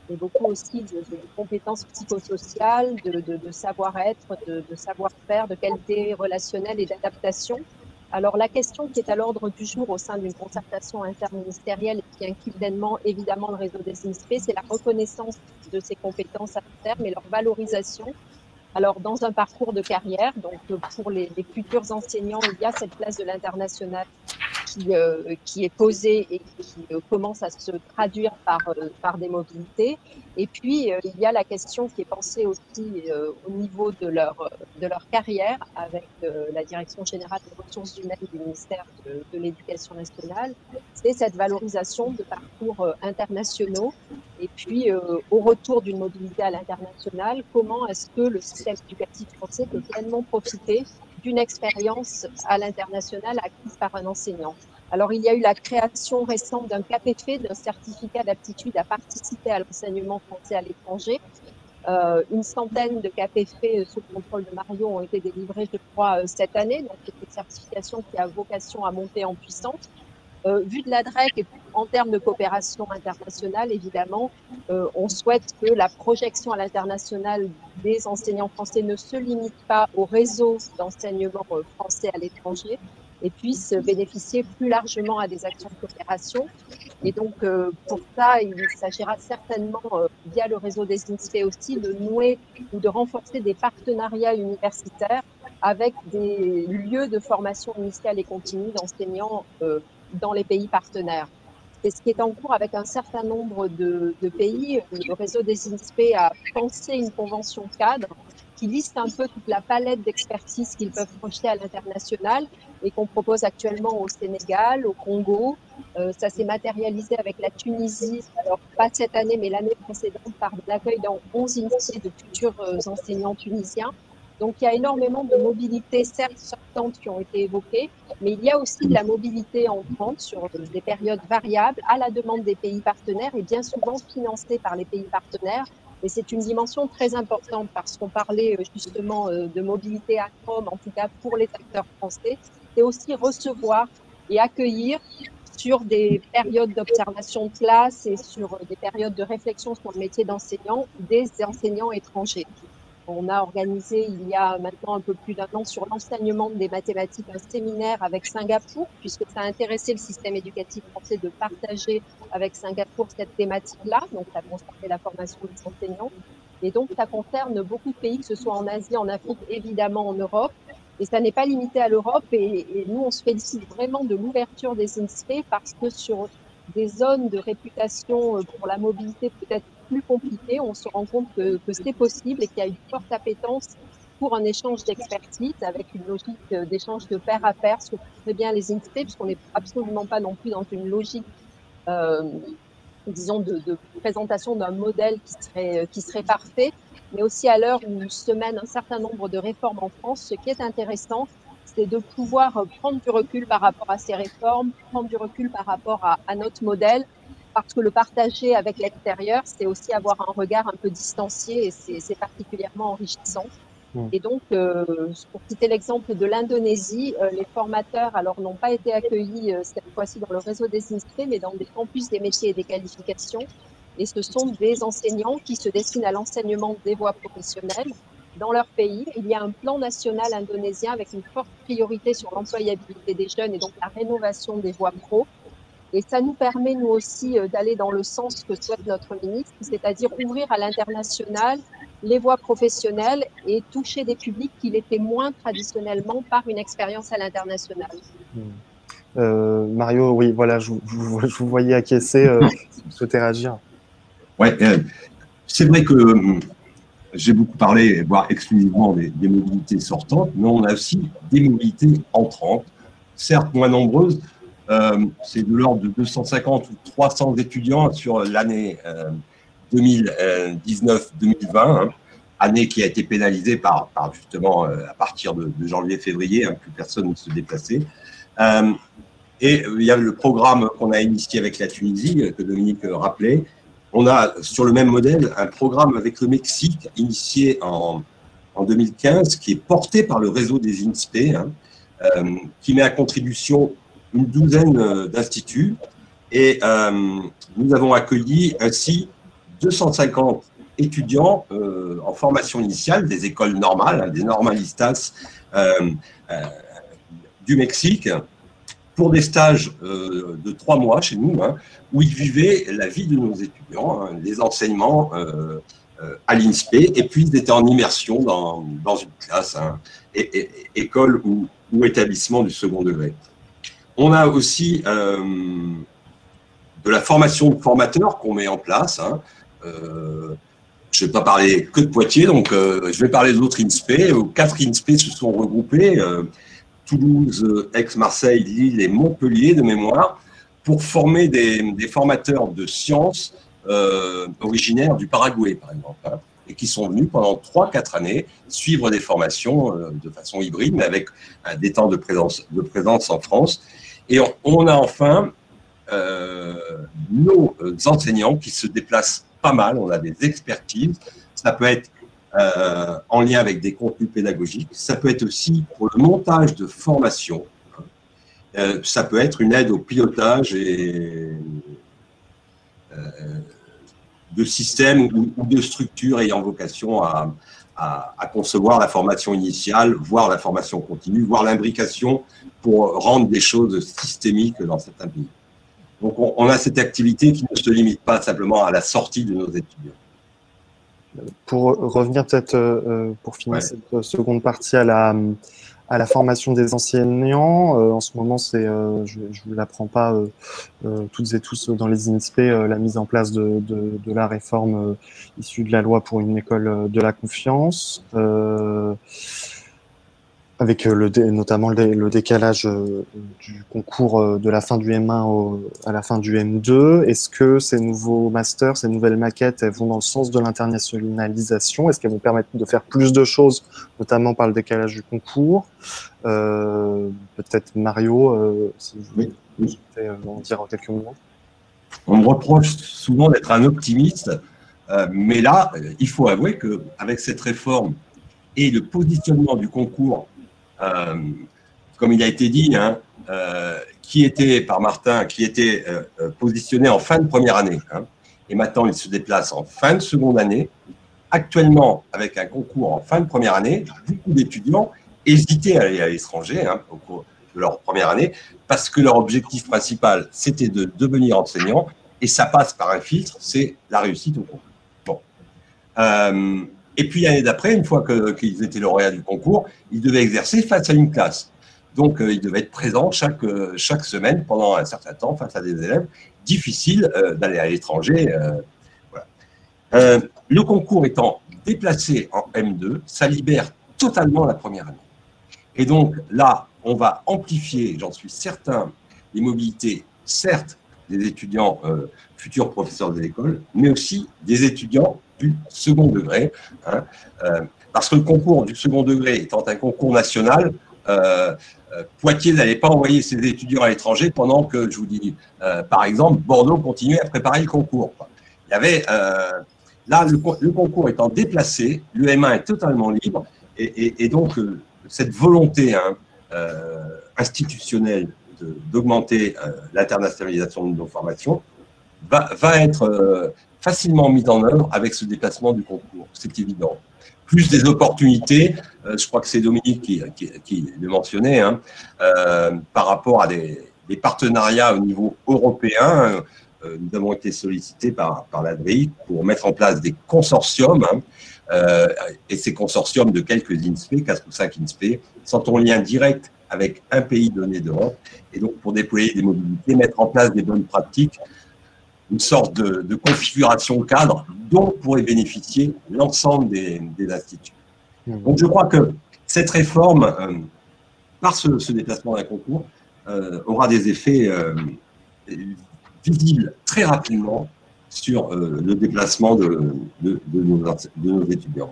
mais beaucoup aussi de compétences psychosociales, de savoir-être, de savoir-faire, de qualité relationnelle et d'adaptation. Alors, la question qui est à l'ordre du jour au sein d'une concertation interministérielle et qui inclut évidemment le réseau des INSPE, c'est la reconnaissance de ces compétences à terme et leur valorisation. Alors, dans un parcours de carrière, donc pour les futurs enseignants, il y a cette place de l'international qui est posée et qui commence à se traduire par des mobilités. Et puis, il y a la question qui est pensée aussi au niveau de leur carrière avec la Direction générale des ressources humaines du ministère de l'Éducation nationale. C'est cette valorisation de parcours internationaux. Et puis, au retour d'une mobilité à l'international, comment est-ce que le système éducatif français peut pleinement profiter d'une expérience à l'international acquise par un enseignant? Alors, il y a eu la création récente d'un CAPEFE, d'un certificat d'aptitude à participer à l'enseignement français à l'étranger. Une centaine de CAPEFE sous le contrôle de Mario ont été délivrés, je crois, cette année. Donc, c'est une certification qui a vocation à monter en puissance. Vu de la DREC et en termes de coopération internationale, évidemment, on souhaite que la projection à l'international des enseignants français ne se limite pas au réseau d'enseignement français à l'étranger et puisse bénéficier plus largement à des actions de coopération. Et donc, pour ça, il s'agira certainement, via le réseau des INSPE aussi, de nouer ou de renforcer des partenariats universitaires avec des lieux de formation initiale et continue d'enseignants dans les pays partenaires. C'est ce qui est en cours avec un certain nombre de pays. Le réseau des INSPE a pensé une convention cadre qui liste un peu toute la palette d'expertise qu'ils peuvent projeter à l'international et qu'on propose actuellement au Sénégal, au Congo. Ça s'est matérialisé avec la Tunisie, alors pas cette année, mais l'année précédente, par l'accueil dans 11 INSPE de futurs enseignants tunisiens. Donc, il y a énormément de mobilités, certes sortantes, qui ont été évoquées, mais il y a aussi de la mobilité entrante sur des périodes variables à la demande des pays partenaires et bien souvent financée par les pays partenaires. Et c'est une dimension très importante parce qu'on parlait justement de mobilité acrome, en tout cas pour les acteurs français, c'est aussi recevoir et accueillir sur des périodes d'observation de classe et sur des périodes de réflexion sur le métier d'enseignant, des enseignants étrangers. On a organisé il y a maintenant un peu plus d'1 an sur l'enseignement des mathématiques un séminaire avec Singapour, puisque ça a intéressé le système éducatif français de partager avec Singapour cette thématique-là. Donc, ça concerne la formation des enseignants. Et donc, ça concerne beaucoup de pays, que ce soit en Asie, en Afrique, évidemment en Europe. Et ça n'est pas limité à l'Europe. Et nous, on se félicite vraiment de l'ouverture des INSPE parce que sur des zones de réputation pour la mobilité peut-être plus compliquées, on se rend compte que c'est possible et qu'il y a une forte appétence pour un échange d'expertise avec une logique d'échange de pair à pair, ce que font très bien les INSPE, puisqu'on n'est absolument pas non plus dans une logique, disons, de présentation d'un modèle qui serait parfait, mais aussi à l'heure où se mènent un certain nombre de réformes en France, ce qui est intéressant, c'est de pouvoir prendre du recul par rapport à ces réformes, prendre du recul par rapport à notre modèle, parce que le partager avec l'extérieur, c'est aussi avoir un regard un peu distancié et c'est particulièrement enrichissant. Et donc, pour citer l'exemple de l'Indonésie, les formateurs alors n'ont pas été accueillis cette fois-ci dans le réseau des INSPE, mais dans des campus des métiers et des qualifications. Et ce sont des enseignants qui se destinent à l'enseignement des voies professionnelles dans leur pays. Il y a un plan national indonésien avec une forte priorité sur l'employabilité des jeunes et donc la rénovation des voies pro. Et ça nous permet, nous aussi, d'aller dans le sens que souhaite notre ministre, c'est-à-dire ouvrir à l'international les voies professionnelles et toucher des publics qui l'étaient moins traditionnellement par une expérience à l'international. Mario, oui, voilà, je vous voyais acquiescer, vous souhaitez réagir. Oui, c'est vrai que j'ai beaucoup parlé, voire exclusivement des mobilités sortantes, mais on a aussi des mobilités entrantes, certes moins nombreuses. C'est de l'ordre de 250 ou 300 étudiants sur l'année 2019-2020, hein, année qui a été pénalisée par justement, à partir de janvier-février, hein, plus personne ne se déplaçait. Et il y a le programme qu'on a initié avec la Tunisie, que Dominique rappelait. On a, sur le même modèle, un programme avec le Mexique, initié en 2015, qui est porté par le réseau des INSPE, hein, qui met à contribution une douzaine d'instituts. Et nous avons accueilli ainsi 250 étudiants en formation initiale des écoles normales, hein, des normalistas du Mexique, pour des stages de 3 mois chez nous, hein, où ils vivaient la vie de nos étudiants, hein, les enseignements à l'INSPE, et puis ils étaient en immersion dans une classe, hein, école ou établissement du second degré. On a aussi de la formation de formateurs qu'on met en place. Hein. Je ne vais pas parler que de Poitiers, donc je vais parler d'autres INSPE. 4 INSPE se sont regroupés, Toulouse, Aix-Marseille, Lille et Montpellier de mémoire, pour former des formateurs de sciences originaires du Paraguay, par exemple, hein, et qui sont venus pendant 3-4 années suivre des formations de façon hybride, mais avec des temps de présence en France. Et on a enfin nos enseignants qui se déplacent pas mal, on a des expertises, ça peut être en lien avec des contenus pédagogiques, ça peut être aussi pour le montage de formation, ça peut être une aide au pilotage et de systèmes ou de structures ayant vocation à concevoir la formation initiale, voire la formation continue, voire l'imbrication pour rendre des choses systémiques dans certains pays. Donc, on a cette activité qui ne se limite pas simplement à la sortie de nos étudiants. Pour revenir peut-être, pour finir cette seconde partie à la formation des enseignants, en ce moment, c'est, je ne vous l'apprends pas toutes et tous dans les INSPE, la mise en place de la réforme issue de la loi pour une école de la confiance, avec notamment le décalage du concours de la fin du M1 à la fin du M2. Est-ce que ces nouveaux masters, ces nouvelles maquettes, elles vont dans le sens de l'internationalisation? Est-ce qu'elles vont permettre de faire plus de choses, notamment par le décalage du concours? Peut-être Mario, si vous voulez en dire quelques mots. On me reproche souvent d'être un optimiste, mais là, il faut avouer qu'avec cette réforme et le positionnement du concours, comme il a été dit, qui était par Martin, qui était positionné en fin de première année, et maintenant il se déplace en fin de seconde année. Actuellement, avec un concours en fin de première année, beaucoup d'étudiants hésitaient à aller à l'étranger au cours de leur première année, parce que leur objectif principal, c'était de devenir enseignant, et ça passe par un filtre, c'est la réussite au concours. Bon. Et puis l'année d'après, une fois qu'ils étaient lauréats du concours, ils devaient exercer face à une classe. Donc, ils devaient être présents chaque semaine pendant un certain temps face à des élèves. Difficile d'aller à l'étranger. Voilà. Le concours étant déplacé en M2, ça libère totalement la première année. Et donc là, on va amplifier, j'en suis certain, les mobilités, certes, des étudiants futurs professeurs de l'école, mais aussi des étudiants du second degré, parce que le concours du second degré étant un concours national, Poitiers n'allait pas envoyer ses étudiants à l'étranger pendant que, je vous dis, par exemple, Bordeaux continuait à préparer le concours. Il y avait, là, le concours étant déplacé, le M1 est totalement libre, et donc cette volonté institutionnelle d'augmenter l'internationalisation de nos formations va être facilement mise en œuvre avec ce déplacement du concours, c'est évident. Plus des opportunités, je crois que c'est Dominique qui le mentionnait, par rapport à des partenariats au niveau européen. Nous avons été sollicités par l'ADRI pour mettre en place des consortiums, et ces consortiums de quelques INSPE, 4 ou 5 INSPE, sont en lien direct avec un pays donné d'Europe, et donc pour déployer des mobilités, mettre en place des bonnes pratiques, une sorte de configuration cadre dont pourrait bénéficier l'ensemble des instituts. Donc je crois que cette réforme, par ce déplacement d'un concours, aura des effets visibles très rapidement sur le déplacement de nos étudiants.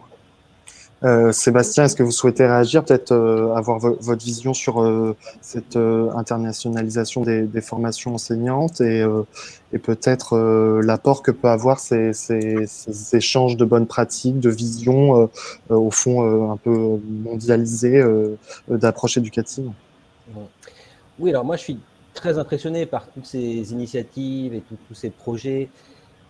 Sébastien, est-ce que vous souhaitez réagir, peut-être avoir votre vision sur cette internationalisation des formations enseignantes et peut-être l'apport que peut avoir ces échanges de bonnes pratiques, de vision, au fond un peu mondialisée d'approche éducative? Oui, alors moi je suis très impressionné par toutes ces initiatives et tous ces projets.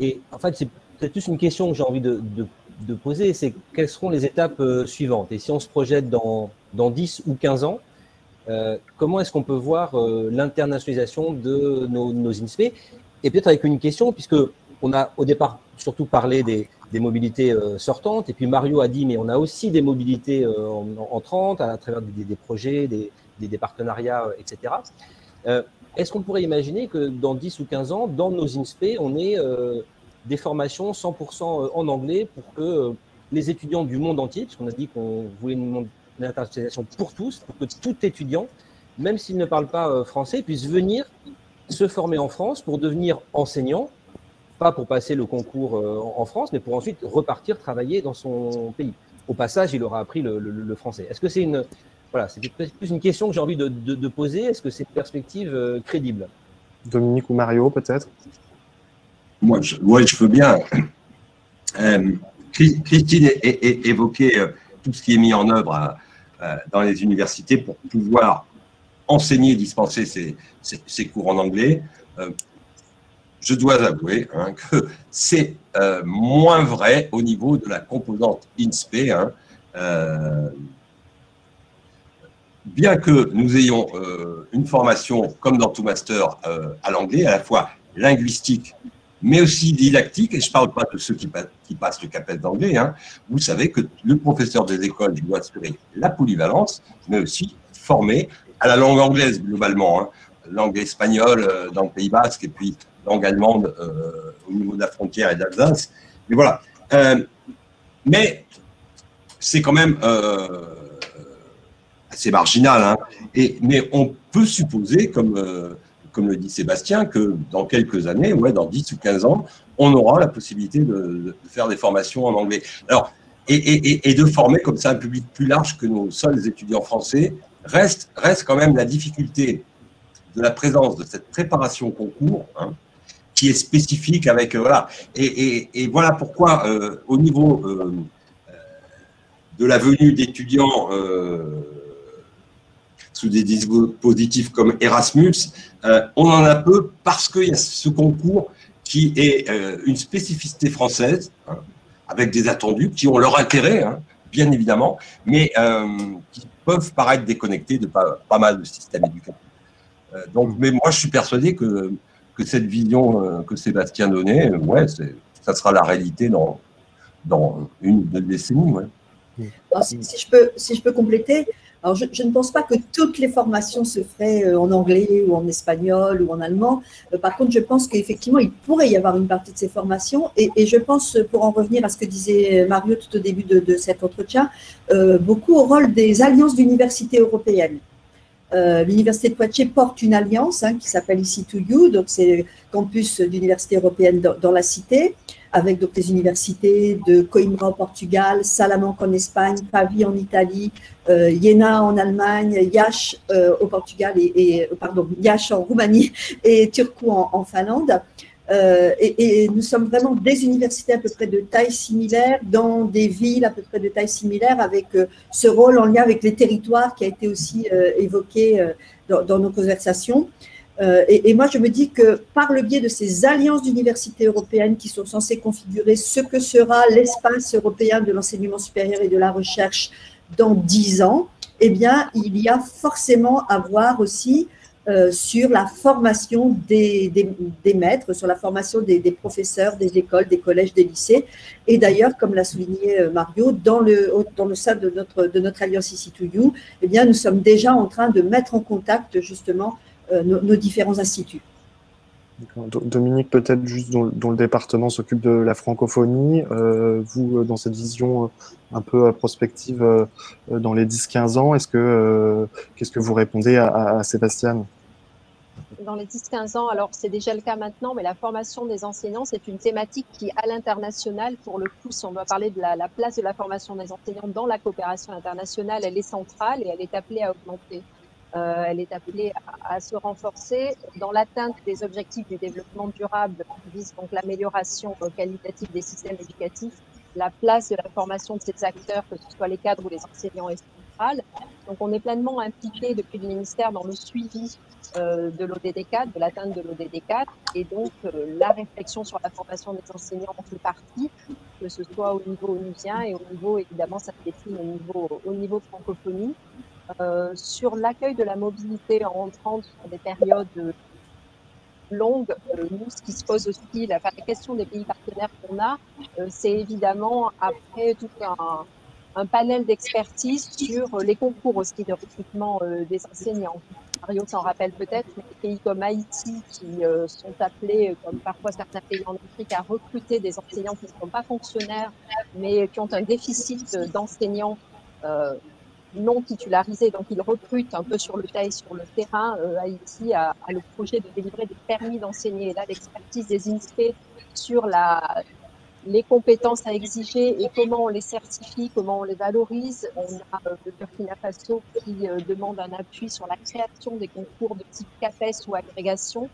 Et en fait, c'est peut-être plus une question que j'ai envie de poser, c'est quelles seront les étapes suivantes? Et si on se projette dans 10 ou 15 ans, comment est-ce qu'on peut voir l'internationalisation de nos INSPE? Et peut-être avec une question, puisqu'on a au départ surtout parlé des mobilités sortantes, et puis Mario a dit, mais on a aussi des mobilités entrantes à travers des projets, des partenariats, etc. Est-ce qu'on pourrait imaginer que dans 10 ou 15 ans, dans nos INSPE, on ait des formations 100% en anglais pour que les étudiants du monde entier, puisqu'on a dit qu'on voulait une internationalisation pour tous, pour que tout étudiant, même s'il ne parle pas français, puisse venir se former en France pour devenir enseignant, pas pour passer le concours en France, mais pour ensuite repartir travailler dans son pays. Au passage, il aura appris le français. Est-ce que c'est Voilà, c'est plus une question que j'ai envie de poser. Est-ce que c'est une perspective crédible? Dominique ou Mario, peut-être? Moi, je veux bien. Christine évoquait tout ce qui est mis en œuvre dans les universités pour pouvoir enseigner et dispenser ces cours en anglais. Je dois avouer que c'est moins vrai au niveau de la composante INSPE. Bien que nous ayons une formation, comme dans tout master, à l'anglais, à la fois linguistique, mais aussi didactique, et je ne parle pas de ceux qui passent le CAPES d'anglais, vous savez que le professeur des écoles doit assurer la polyvalence, mais aussi former à la langue anglaise globalement, langue espagnole dans le Pays Basque, et puis langue allemande au niveau de la frontière et d'Alsace. Mais voilà. Mais c'est quand même assez marginal. Mais on peut supposer, comme le dit Sébastien, que dans quelques années, dans 10 ou 15 ans, on aura la possibilité de faire des formations en anglais. Alors, et de former comme ça un public plus large que nos seuls étudiants français, reste quand même la difficulté de la présence de cette préparation concours, qui est spécifique avec... voilà. Et voilà pourquoi, au niveau de la venue d'étudiants sous des dispositifs comme Erasmus, on en a peu parce qu'il y a ce concours qui est une spécificité française, avec des attendus qui ont leur intérêt, bien évidemment, mais qui peuvent paraître déconnectés de pas mal de systèmes éducatifs. Mais moi, je suis persuadé que cette vision que Sébastien donnait, ça sera la réalité dans une ou deux décennies. Alors, si je peux compléter, alors je ne pense pas que toutes les formations se feraient en anglais ou en espagnol ou en allemand. Par contre, je pense qu'effectivement, il pourrait y avoir une partie de ces formations. Et je pense, pour en revenir à ce que disait Mario tout au début de cet entretien, beaucoup au rôle des alliances d'universités européennes. L'université de Poitiers porte une alliance qui s'appelle EC2U, donc c'est le campus d'université européenne dans la cité, avec donc les universités de Coimbra au Portugal, Salamanque en Espagne, Pavie en Italie, Iéna en Allemagne, Iași au Portugal Iași en Roumanie et Turku en Finlande. Et nous sommes vraiment des universités à peu près de taille similaire, dans des villes à peu près de taille similaire, avec ce rôle en lien avec les territoires qui a été aussi évoqué dans nos conversations. Et moi, je me dis que par le biais de ces alliances d'universités européennes qui sont censées configurer ce que sera l'espace européen de l'enseignement supérieur et de la recherche dans 10 ans, eh bien, il y a forcément à voir aussi sur la formation des maîtres, sur la formation des professeurs, des écoles, des collèges, des lycées. Et d'ailleurs, comme l'a souligné Mario, dans le sein de notre alliance EC2U, eh bien, nous sommes déjà en train de mettre en contact justement nos différents instituts. Dominique, peut-être juste dont le département s'occupe de la francophonie, vous, dans cette vision un peu prospective dans les 10-15 ans, qu'est-ce que vous répondez à Sébastien ? Dans les 10-15 ans, alors c'est déjà le cas maintenant, mais la formation des enseignants, c'est une thématique qui, à l'international, pour le coup, si on doit parler de la place de la formation des enseignants dans la coopération internationale, elle est centrale et elle est appelée à augmenter. Elle est appelée à se renforcer dans l'atteinte des objectifs du développement durable qui visent donc l'amélioration qualitative des systèmes éducatifs. La place de la formation de ces acteurs, que ce soit les cadres ou les enseignants, est centrale. Donc, on est pleinement impliqué depuis le ministère dans le suivi de l'ODD4, de l'atteinte de l'ODD4, et donc la réflexion sur la formation des enseignants en fait partie, que ce soit au niveau onusien et au niveau, évidemment, ça se décline au niveau francophonie. Sur l'accueil de la mobilité en rentrant sur des périodes longues, nous, ce qui se pose aussi, la question des pays partenaires qu'on a, c'est évidemment après tout un panel d'expertise sur les concours aussi de recrutement des enseignants. Mario s'en rappelle peut-être, mais des pays comme Haïti qui sont appelés, comme parfois certains pays en Afrique, à recruter des enseignants qui ne sont pas fonctionnaires, mais qui ont un déficit d'enseignants non titularisés. Donc, ils recrutent un peu sur le tas et sur le terrain. Haïti a le projet de délivrer des permis d'enseigner. Et là, l'expertise des INSPE sur les compétences à exiger et comment on les certifie, comment on les valorise. On a le Burkina Faso qui demande un appui sur la création des concours de type CAPES ou agrégation.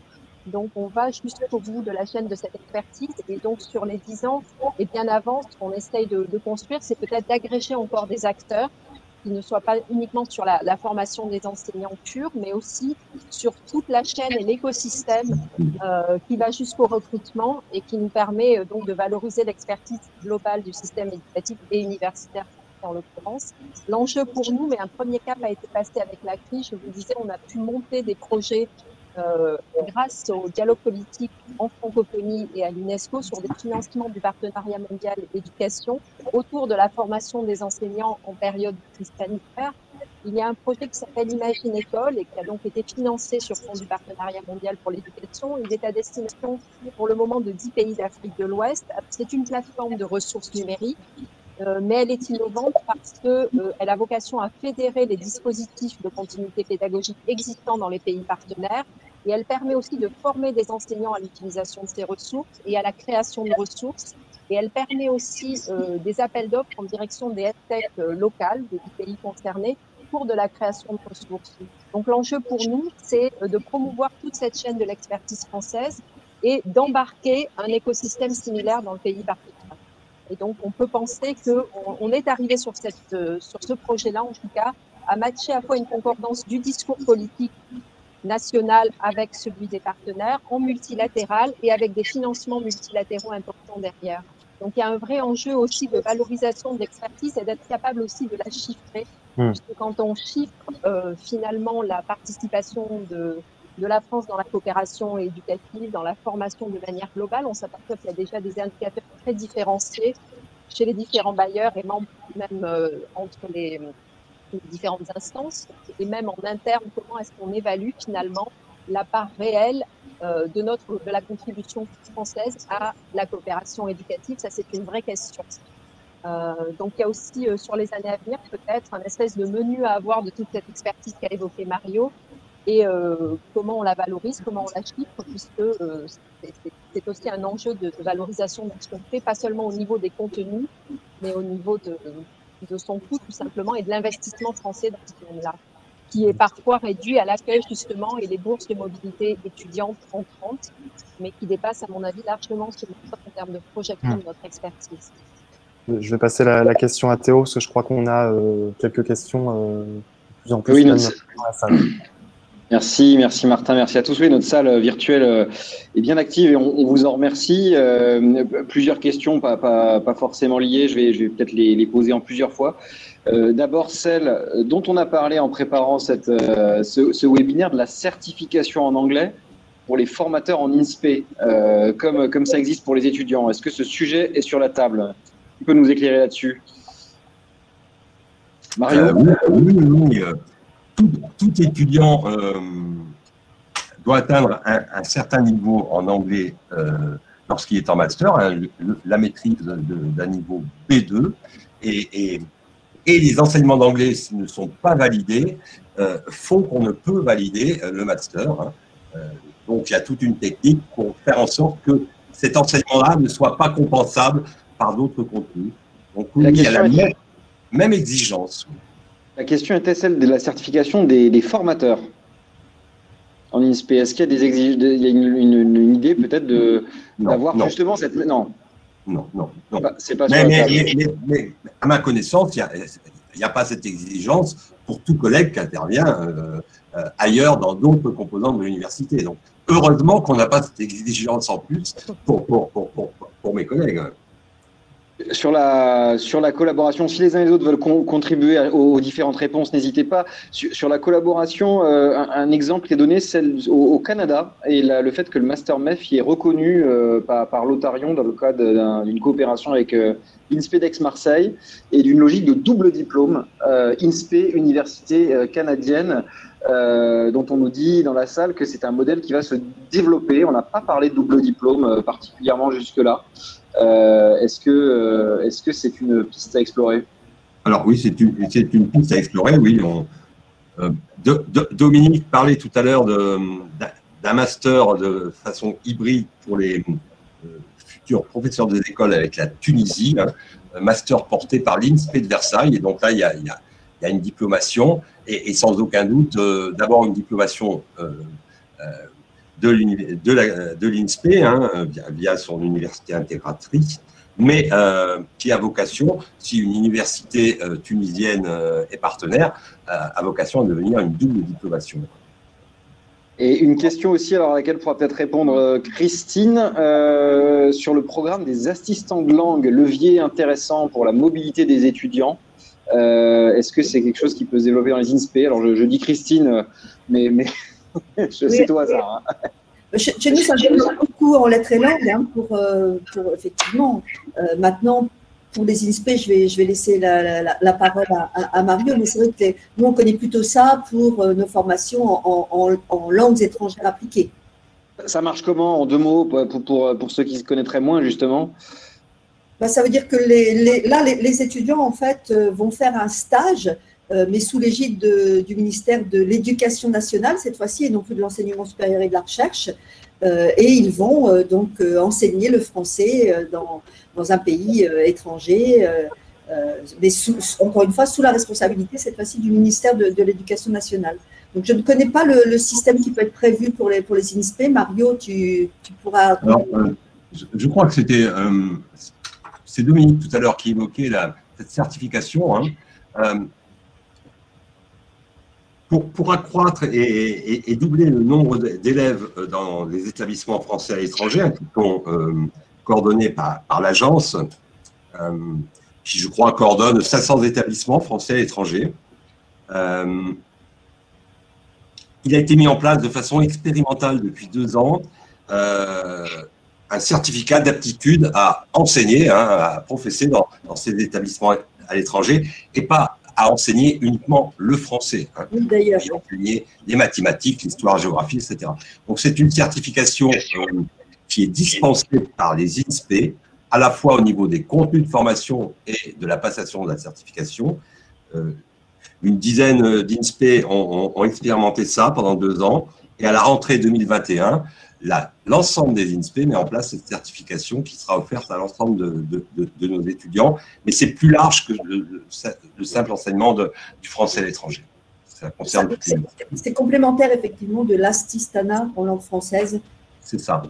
Donc, on va jusqu'au bout de la chaîne de cette expertise. Et donc, sur les 10 ans et bien avant, ce qu'on essaye de construire, c'est peut-être d'agréger encore des acteurs qui ne soient pas uniquement sur la formation des enseignants purs, mais aussi sur toute la chaîne et l'écosystème qui va jusqu'au recrutement et qui nous permet donc de valoriser l'expertise globale du système éducatif et universitaire en l'occurrence. L'enjeu pour nous, mais un premier cap a été passé avec la crise, je vous disais, on a pu monter des projets grâce au dialogue politique en francophonie et à l'UNESCO sur des financements du partenariat mondial éducation autour de la formation des enseignants en période de crise sanitaire. Il y a un projet qui s'appelle Imagine École et qui a donc été financé sur fond du partenariat mondial pour l'éducation. Il est à destination pour le moment de 10 pays d'Afrique de l'Ouest. C'est une plateforme de ressources numériques. Mais elle est innovante parce qu'elle a vocation à fédérer les dispositifs de continuité pédagogique existants dans les pays partenaires et elle permet aussi de former des enseignants à l'utilisation de ces ressources et à la création de ressources. Et elle permet aussi des appels d'offres en direction des EdTech locales des pays concernés pour de la création de ressources. Donc l'enjeu pour nous, c'est de promouvoir toute cette chaîne de l'expertise française et d'embarquer un écosystème similaire dans le pays partenaire. Et donc, on peut penser qu'on est arrivé sur ce projet-là, en tout cas, à matcher à la fois une concordance du discours politique national avec celui des partenaires, en multilatéral et avec des financements multilatéraux importants derrière. Donc, il y a un vrai enjeu aussi de valorisation de l'expertise et d'être capable aussi de la chiffrer. Parce que quand on chiffre finalement la participation de la France dans la coopération éducative, dans la formation de manière globale, on s'aperçoit qu'il y a déjà des indicateurs très différenciés chez les différents bailleurs et même entre les différentes instances et même en interne, comment est-ce qu'on évalue finalement la part réelle de la contribution française à la coopération éducative. Ça, c'est une vraie question. Donc, il y a aussi sur les années à venir peut-être un espèce de menu à avoir de toute cette expertise qu'a évoqué Mario et comment on la valorise, comment on la chiffre, puisque c'est aussi un enjeu de valorisation de ce qu'on fait, pas seulement au niveau des contenus, mais au niveau de son coût tout simplement et de l'investissement français dans ce domaine-là, qui est parfois réduit à l'accueil justement et les bourses de mobilité étudiantes entrantes, mais qui dépasse à mon avis largement ce montant en termes de projection de notre expertise. Je vais passer la question à Théo, parce que je crois qu'on a quelques questions de plus en plus dans la salle. Merci Martin, merci à tous. Oui, notre salle virtuelle est bien active et on vous en remercie. Plusieurs questions, pas forcément liées, je vais peut-être les poser en plusieurs fois. D'abord, celle dont on a parlé en préparant ce webinaire de la certification en anglais pour les formateurs en INSPE, comme ça existe pour les étudiants. Est-ce que ce sujet est sur la table? Tu peux nous éclairer là-dessus? Mario? Oui. Tout étudiant doit atteindre un certain niveau en anglais lorsqu'il est en master, la maîtrise d'un niveau B2, et les enseignements d'anglais, s'ils ne sont pas validés, font qu'on ne peut valider le master. Donc, il y a toute une technique pour faire en sorte que cet enseignement-là ne soit pas compensable par d'autres contenus. Donc, il y a la même exigence. La question était celle de la certification des formateurs en INSPE. Est-ce qu'il y a une idée peut-être d'avoir justement cette... Non. C'est pas mais à ma connaissance, il n'y a pas cette exigence pour tout collègue qui intervient ailleurs dans d'autres composantes de l'université. Donc, heureusement qu'on n'a pas cette exigence en plus pour mes collègues. Sur la collaboration, si les uns et les autres veulent contribuer aux différentes réponses, n'hésitez pas. Sur la collaboration, un exemple qui est donné, c'est au Canada, et le fait que le Master MEF y est reconnu par l'Otarion dans le cadre d'une coopération avec INSPE d'Aix-Marseille et d'une logique de double diplôme, INSPE, Université canadienne, dont on nous dit dans la salle que c'est un modèle qui va se développer. On n'a pas parlé de double diplôme particulièrement jusque-là. Est-ce que c'est une piste à explorer? Alors oui, c'est une piste à explorer, oui. Dominique parlait tout à l'heure d'un master de façon hybride pour les futur professeur des écoles avec la Tunisie, hein, master porté par l'INSPE de Versailles. Et donc là, il y a une diplomation, et sans aucun doute, d'abord une diplomation de l'INSPE, hein, via son université intégratrice, mais qui a vocation, si une université tunisienne est partenaire, a vocation à devenir une double diplomation. Et une question aussi, alors à laquelle pourra peut-être répondre Christine, sur le programme des assistants de langue, levier intéressant pour la mobilité des étudiants. Est-ce que c'est quelque chose qui peut se développer dans les INSPE? Alors je dis Christine, mais c'est au hasard. Hein. Chez nous, ça joue beaucoup en lettres et langues, hein, pour effectivement. Maintenant, pour les INSPE, je vais laisser la parole à Mario, mais c'est vrai que nous, on connaît plutôt ça pour nos formations en langues étrangères appliquées. Ça marche comment, en 2 mots, pour ceux qui se connaîtraient moins, justement? Ça veut dire que les étudiants, en fait, vont faire un stage, mais sous l'égide du ministère de l'Éducation nationale, cette fois-ci, et non plus de l'enseignement supérieur et de la recherche. Et ils vont donc enseigner le français dans un pays étranger, mais encore une fois, sous la responsabilité, cette fois-ci, du ministère de l'Éducation nationale. Donc, je ne connais pas le système qui peut être prévu pour les INSPE. Mario, tu pourras… Alors, je crois que c'est Dominique tout à l'heure qui évoquait cette certification. Hein. Pour accroître et doubler le nombre d'élèves dans les établissements français à l'étranger, hein, qui sont coordonnés par l'agence, qui, je crois, coordonne 500 établissements français à l'étranger, il a été mis en place de façon expérimentale depuis 2 ans un certificat d'aptitude à enseigner, hein, à professer dans ces établissements à l'étranger, et pas à enseigner uniquement le français, hein, d'ailleurs, et enseigner les mathématiques, l'histoire, la géographie, etc. Donc c'est une certification qui est dispensée par les INSPE, à la fois au niveau des contenus de formation et de la passation de la certification. Une dizaine d'INSPE ont expérimenté ça pendant 2 ans, et à la rentrée 2021, l'ensemble des INSPE met en place cette certification qui sera offerte à l'ensemble de nos étudiants, mais c'est plus large que le simple enseignement du français à l'étranger. Ça concerne tout le monde. C'est complémentaire effectivement de l'Astistana en langue française. C'est ça.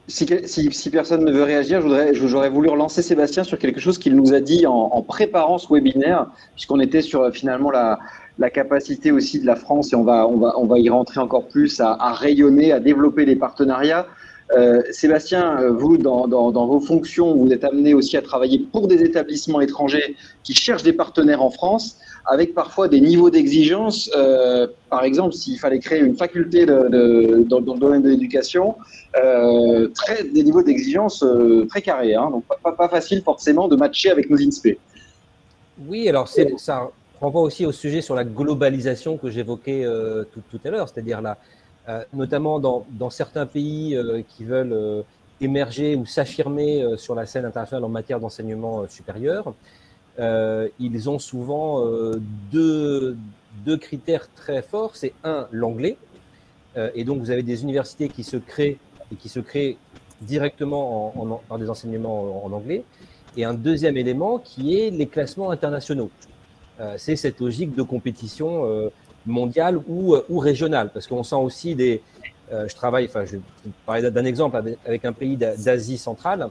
Si personne ne veut réagir, j'aurais voulu relancer Sébastien sur quelque chose qu'il nous a dit en préparant ce webinaire, puisqu'on était sur finalement la capacité aussi de la France, et on va y rentrer encore plus, à rayonner, à développer des partenariats. Sébastien, vous, dans vos fonctions, vous êtes amené aussi à travailler pour des établissements étrangers qui cherchent des partenaires en France, avec parfois des niveaux d'exigence. Par exemple, s'il fallait créer une faculté dans le domaine de l'éducation, des niveaux d'exigence très carrés, hein, donc pas facile forcément de matcher avec nos INSPE. Oui, alors ça renvoie aussi au sujet sur la globalisation que j'évoquais tout à l'heure, c'est-à-dire notamment dans certains pays qui veulent émerger ou s'affirmer sur la scène internationale en matière d'enseignement supérieur, ils ont souvent deux critères très forts. C'est l'anglais, et donc vous avez des universités qui se créent directement par des enseignements en anglais, et un deuxième élément qui est les classements internationaux. C'est cette logique de compétition mondiale ou régionale, parce qu'on sent aussi je vais parler d'un exemple avec un pays d'Asie centrale.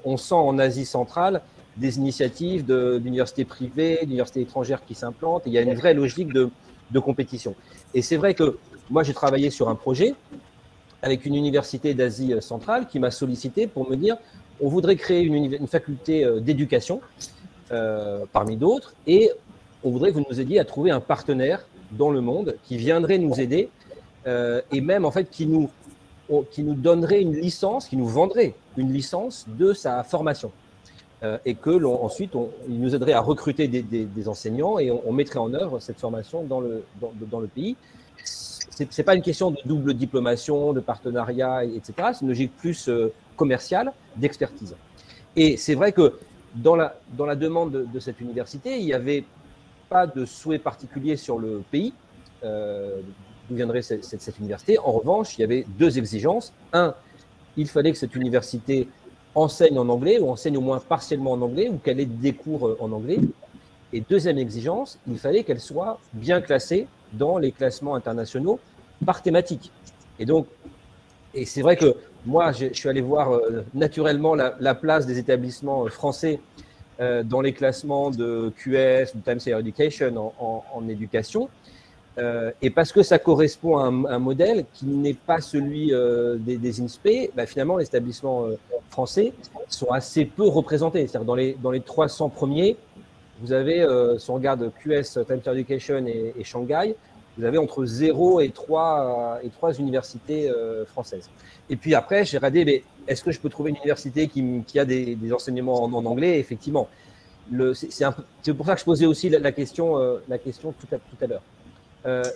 On sent en Asie centrale des initiatives d'universités privées, d'universités étrangères qui s'implantent. Il y a une vraie logique de compétition. Et c'est vrai que moi, j'ai travaillé sur un projet avec une université d'Asie centrale qui m'a sollicité pour me dire on voudrait créer une faculté d'éducation parmi d'autres, et on voudrait que vous nous aidiez à trouver un partenaire dans le monde qui viendrait nous aider et même en fait qui nous donnerait une licence, qui nous vendrait une licence de sa formation. Et que ensuite, il nous aiderait à recruter des enseignants, et on mettrait en œuvre cette formation dans le pays. Ce n'est pas une question de double diplomation, de partenariat, etc. C'est une logique plus commerciale, d'expertise. Et c'est vrai que dans la demande de cette université, il n'y avait pas de souhait particulier sur le pays d'où viendrait cette université. En revanche, il y avait 2 exigences. il fallait que cette université enseigne en anglais ou enseigne au moins partiellement en anglais ou qu'elle ait des cours en anglais. Et deuxième exigence, il fallait qu'elle soit bien classée dans les classements internationaux par thématique. Et c'est vrai que moi, je suis allé voir naturellement la place des établissements français dans les classements de QS, de Times Higher Education en éducation. Et parce que ça correspond à un modèle qui n'est pas celui des INSPE, bah finalement, les établissements français sont assez peu représentés. C'est-à-dire dans les 300 premiers, vous avez, si on regarde QS, Times Higher Education et Shanghai, vous avez entre 0 et 3 universités françaises. Et puis après, j'ai regardé, mais est-ce que je peux trouver une université qui a des enseignements en anglais? Effectivement. C'est pour ça que je posais aussi la question tout à l'heure.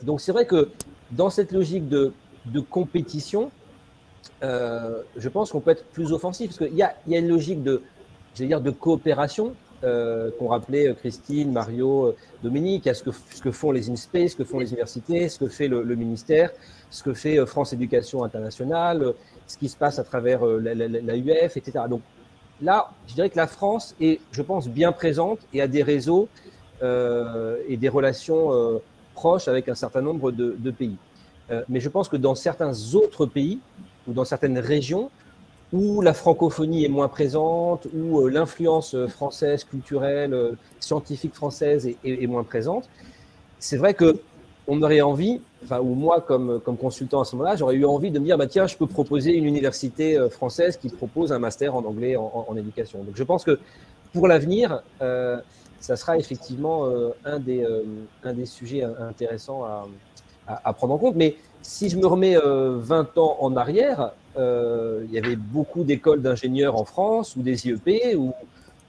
Donc c'est vrai que dans cette logique de compétition, je pense qu'on peut être plus offensif, parce qu'il y a une logique de coopération qu'ont rappelé Christine, Mario, Dominique, à ce que font les INSPE, ce que font les universités, ce que fait le ministère, ce que fait France Éducation Internationale, ce qui se passe à travers la UF, etc. Donc là, je dirais que la France est, je pense, bien présente et a des réseaux et des relations proches avec un certain nombre de pays. Mais je pense que dans certains autres pays ou dans certaines régions où la francophonie est moins présente, où l'influence française, culturelle, scientifique française est moins présente, c'est vrai qu'on aurait envie, ou moi comme consultant à ce moment-là, j'aurais eu envie de me dire, bah, tiens, je peux proposer une université française qui propose un master en anglais en éducation. Donc je pense que pour l'avenir, ça sera effectivement un des sujets intéressants à prendre en compte. Mais si je me remets 20 ans en arrière, il y avait beaucoup d'écoles d'ingénieurs en France ou des IEP où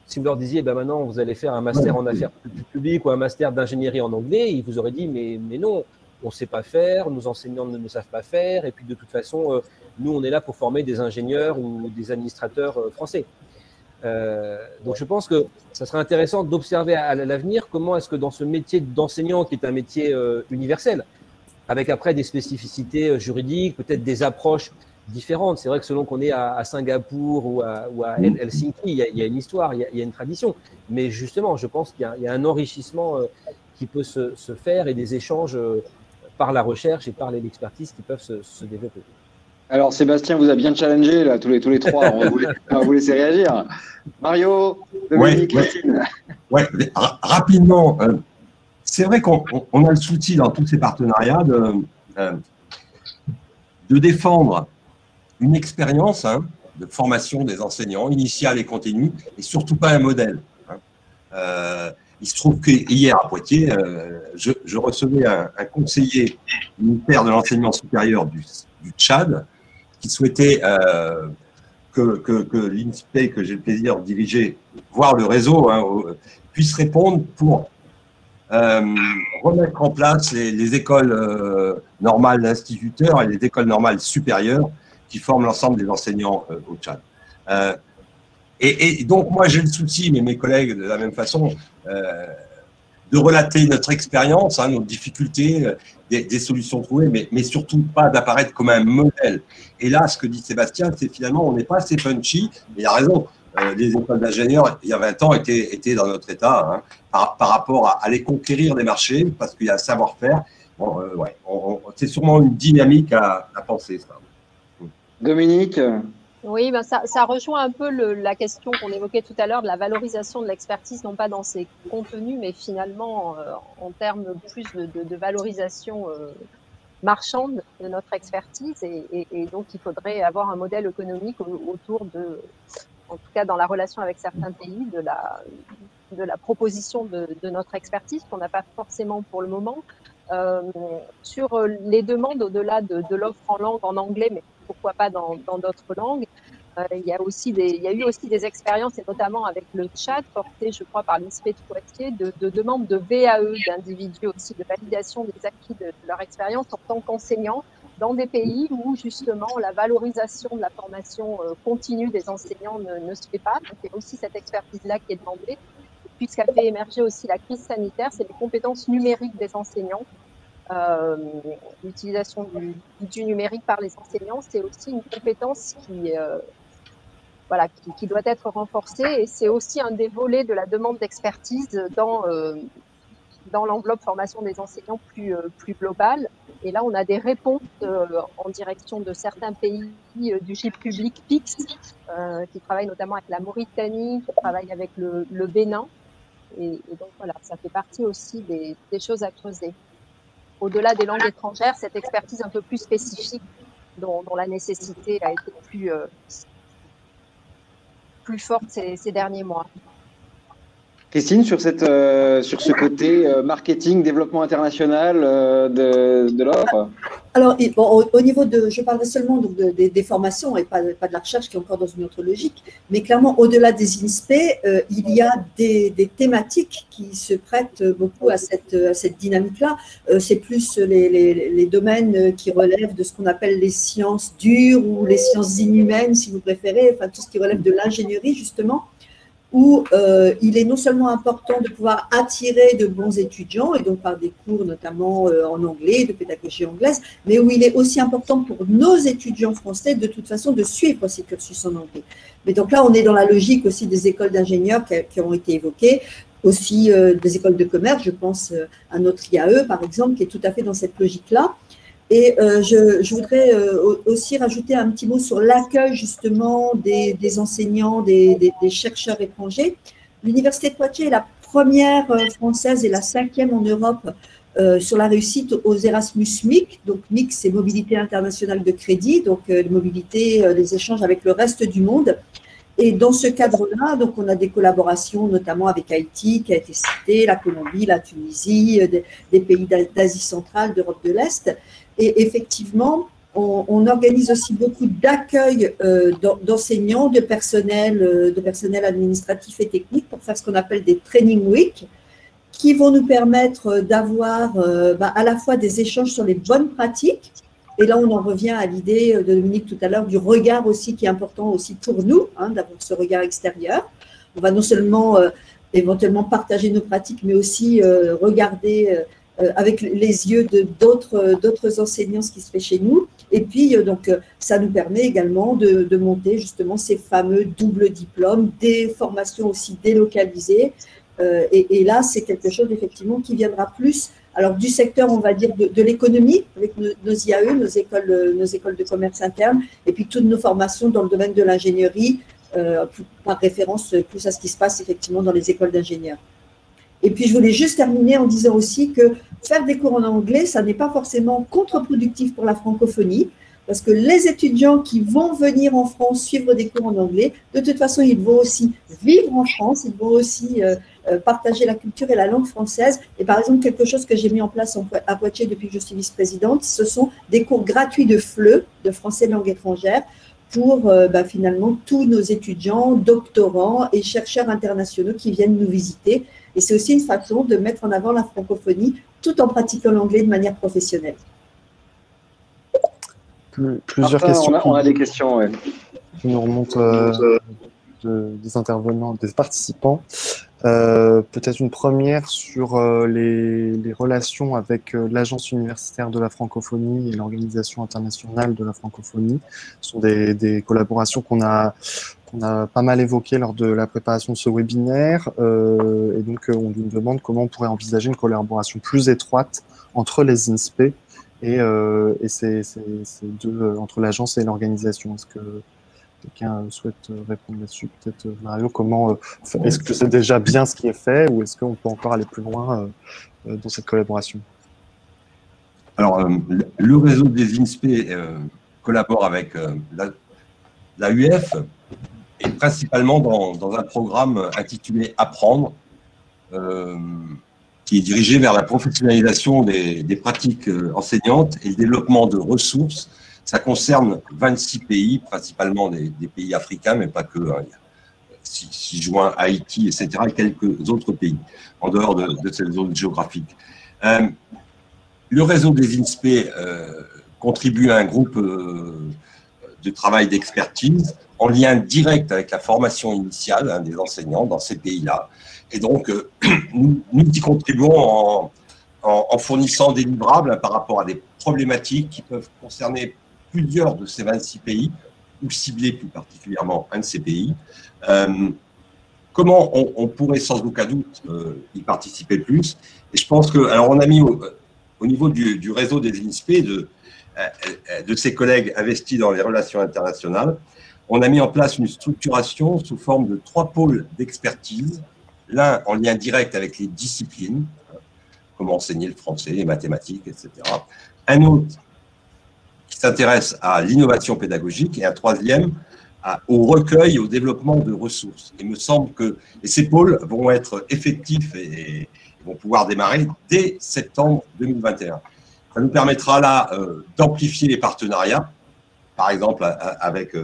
si vous leur disiez maintenant vous allez faire un master en affaires publiques ou un master d'ingénierie en anglais, ils vous auraient dit mais non, on ne sait pas faire, nos enseignants ne savent pas faire, et puis de toute façon, nous on est là pour former des ingénieurs ou des administrateurs français. Donc je pense que ça serait intéressant d'observer à l'avenir comment est-ce que dans ce métier d'enseignant qui est un métier universel, avec après des spécificités juridiques, peut-être des approches différentes. C'est vrai que selon qu'on est à Singapour ou à Helsinki, il y a une histoire, il y a une tradition. Mais justement, je pense qu'il y a un enrichissement qui peut se faire et des échanges par la recherche et par l'expertise qui peuvent se développer. Alors Sébastien vous a bien challengé là, tous les trois. On va vous laisser réagir. Mario, Dominique, Christine. Ouais, rapidement. C'est vrai qu'on a le souci dans tous ces partenariats de défendre une expérience de formation des enseignants, initiale et continue, et surtout pas un modèle. Il se trouve qu'hier à Poitiers, je recevais un conseiller ministère de l'enseignement supérieur du Tchad qui souhaitait que l'INSPE, que j'ai le plaisir de diriger, voire le réseau, puisse répondre pour remettre en place les écoles normales d'instituteurs et les écoles normales supérieures qui forment l'ensemble des enseignants au Tchad. Et donc, moi, j'ai le souci, mais mes collègues, de la même façon, de relater notre expérience, nos difficultés, des solutions trouvées, mais surtout pas d'apparaître comme un modèle. Et là, ce que dit Sébastien, c'est finalement, on n'est pas assez punchy, et il a raison. Les écoles d'ingénieurs, il y a 20 ans, étaient dans notre état par rapport à aller conquérir des marchés, parce qu'il y a un savoir-faire. Bon, c'est sûrement une dynamique à penser, ça. Dominique? Oui, ben ça rejoint un peu la question qu'on évoquait tout à l'heure de la valorisation de l'expertise, non pas dans ses contenus, mais finalement en termes plus de valorisation marchande de notre expertise. Et donc, il faudrait avoir un modèle économique autour en tout cas dans la relation avec certains pays, de la proposition de notre expertise qu'on n'a pas forcément pour le moment. Sur les demandes au-delà de l'offre en langue, en anglais, mais pourquoi pas dans d'autres langues. Il y a eu aussi des expériences, et notamment avec le Tchad, porté, je crois, par l'INSPE de Poitiers, de demandes de VAE d'individus aussi, de validation des acquis de leur expérience en tant qu'enseignants dans des pays où, justement, la valorisation de la formation continue des enseignants ne se fait pas. Donc, il y a aussi cette expertise-là qui est demandée. Et puis, ce qu'a fait émerger aussi la crise sanitaire, c'est les compétences numériques des enseignants. l'utilisation du numérique par les enseignants, c'est aussi une compétence qui doit être renforcée, et c'est aussi un des volets de la demande d'expertise dans l'enveloppe formation des enseignants plus globale. Et là, on a des réponses en direction de certains pays du GIP public PIX, qui travaillent notamment avec la Mauritanie, qui travaillent avec le Bénin. Et donc voilà, ça fait partie aussi des choses à creuser. Au-delà des langues étrangères, cette expertise un peu plus spécifique dont la nécessité a été plus forte ces derniers mois. Christine, sur ce côté marketing, développement international de l'offre? Alors, au niveau je parlerai seulement donc des formations et pas de la recherche qui est encore dans une autre logique, mais clairement, au-delà des INSPE, il y a des thématiques qui se prêtent beaucoup à cette dynamique-là. C'est plus les domaines qui relèvent de ce qu'on appelle les sciences dures ou les sciences inhumaines, si vous préférez, enfin tout ce qui relève de l'ingénierie, justement, où il est non seulement important de pouvoir attirer de bons étudiants, et donc par des cours notamment en anglais, de pédagogie anglaise, mais où il est aussi important pour nos étudiants français de toute façon de suivre ces cursus en anglais. Mais donc là, on est dans la logique aussi des écoles d'ingénieurs qui ont été évoquées, aussi des écoles de commerce, je pense à notre IAE par exemple, qui est tout à fait dans cette logique-là. Et je voudrais aussi rajouter un petit mot sur l'accueil justement des enseignants, des chercheurs étrangers. L'Université de Poitiers est la première française et la 5e en Europe sur la réussite aux Erasmus MIC. Donc MIC, c'est Mobilité internationale de crédit, donc mobilité, les échanges avec le reste du monde. Et dans ce cadre-là, donc on a des collaborations notamment avec Haïti, qui a été cité, la Colombie, la Tunisie, des pays d'Asie centrale, d'Europe de l'Est. Et effectivement, on organise aussi beaucoup d'accueil d'enseignants, de personnel administratif et technique pour faire ce qu'on appelle des training week, qui vont nous permettre d'avoir à la fois des échanges sur les bonnes pratiques. Et là, on en revient à l'idée de Dominique tout à l'heure du regard aussi qui est important aussi pour nous, d'avoir ce regard extérieur. On va non seulement éventuellement partager nos pratiques, mais aussi regarder avec les yeux d'autres enseignants ce qui se fait chez nous. Et puis, donc, ça nous permet également de monter justement ces fameux doubles diplômes, des formations aussi délocalisées. Et là, c'est quelque chose effectivement qui viendra plus alors du secteur, on va dire, de l'économie, avec nos IAE, nos écoles de commerce interne, et puis toutes nos formations dans le domaine de l'ingénierie, par référence plus à ce qui se passe effectivement dans les écoles d'ingénieurs. Et puis, je voulais juste terminer en disant aussi que faire des cours en anglais, ça n'est pas forcément contre-productif pour la francophonie, parce que les étudiants qui vont venir en France suivre des cours en anglais, de toute façon, ils vont aussi vivre en France, ils vont aussi partager la culture et la langue française. Et par exemple, quelque chose que j'ai mis en place à Poitiers depuis que je suis vice-présidente, ce sont des cours gratuits de FLE, de français langue étrangère, pour finalement tous nos étudiants, doctorants et chercheurs internationaux qui viennent nous visiter. Et c'est aussi une façon de mettre en avant la francophonie tout en pratiquant l'anglais de manière professionnelle. Plusieurs questions. On a des questions, ouais. Qui nous remontent des intervenants, des participants. Peut-être une première sur les relations avec l'Agence universitaire de la francophonie et l'Organisation internationale de la francophonie. Ce sont des collaborations qu'on a pas mal évoquées lors de la préparation de ce webinaire. Et donc, on nous demande comment on pourrait envisager une collaboration plus étroite entre les INSPE et ces deux, entre l'agence et l'organisation. Est-ce que quelqu'un souhaite répondre là-dessus? Peut-être Mario, est-ce que c'est déjà bien ce qui est fait ou est-ce qu'on peut encore aller plus loin dans cette collaboration? Alors, le réseau des INSPE collabore avec l'AUF et principalement dans un programme intitulé Apprendre, qui est dirigé vers la professionnalisation des pratiques enseignantes et le développement de ressources. Ça concerne 26 pays, principalement des pays africains, mais pas que. Hein. Si joint Haïti, etc., et quelques autres pays, en dehors de cette zone géographique. Le réseau des INSPE contribue à un groupe de travail d'expertise en lien direct avec la formation initiale des enseignants dans ces pays-là. Et donc, nous y contribuons en fournissant des livrables par rapport à des problématiques qui peuvent concerner plusieurs de ces 26 pays, ou cibler plus particulièrement un de ces pays. Comment on pourrait sans aucun doute y participer plus? Et je pense que, alors on a mis au niveau du réseau des INSPE, de ses collègues investis dans les relations internationales, on a mis en place une structuration sous forme de 3 pôles d'expertise, l'un en lien direct avec les disciplines, comment enseigner le français, les mathématiques, etc. Un autre qui s'intéresse à l'innovation pédagogique et un troisième au recueil et au développement de ressources. Il me semble que ces pôles vont être effectifs et vont pouvoir démarrer dès septembre 2021. Ça nous permettra là d'amplifier les partenariats, par exemple avec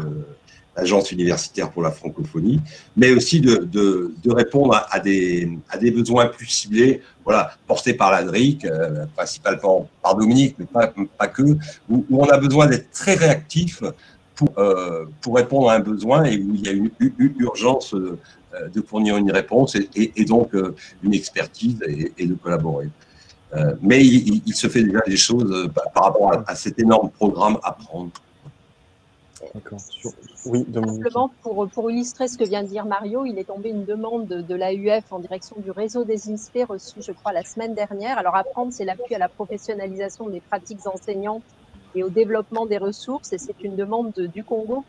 l'Agence universitaire pour la francophonie, mais aussi de répondre à des besoins plus ciblés, voilà, portés par l'ADRIC, principalement par Dominique, mais pas que, où on a besoin d'être très réactif pour répondre à un besoin et où il y a une urgence de fournir une réponse et donc une expertise et de collaborer. Mais il se fait déjà des choses par rapport à cet énorme programme à prendre. D'accord. Oui, Dominique. Simplement, pour illustrer ce que vient de dire Mario, il est tombé une demande de l'AUF en direction du réseau des INSPE reçue, je crois, la semaine dernière. Alors, Apprendre, c'est l'appui à la professionnalisation des pratiques enseignantes et au développement des ressources. Et c'est une demande du Congo.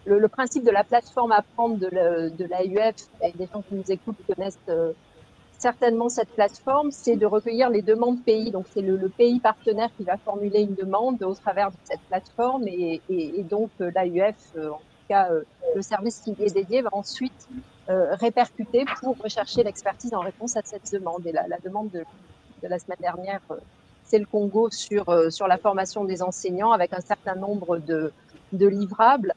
Le principe de la plateforme Apprendre de l'AUF, et des gens qui nous écoutent connaissent certainement cette plateforme, c'est de recueillir les demandes pays. Donc, c'est le pays partenaire qui va formuler une demande au travers de cette plateforme et donc l'AUF, en tout cas le service qui y est dédié, va ensuite répercuter pour rechercher l'expertise en réponse à cette demande. Et la demande de la semaine dernière, c'est le Congo sur la formation des enseignants avec un certain nombre de livrables.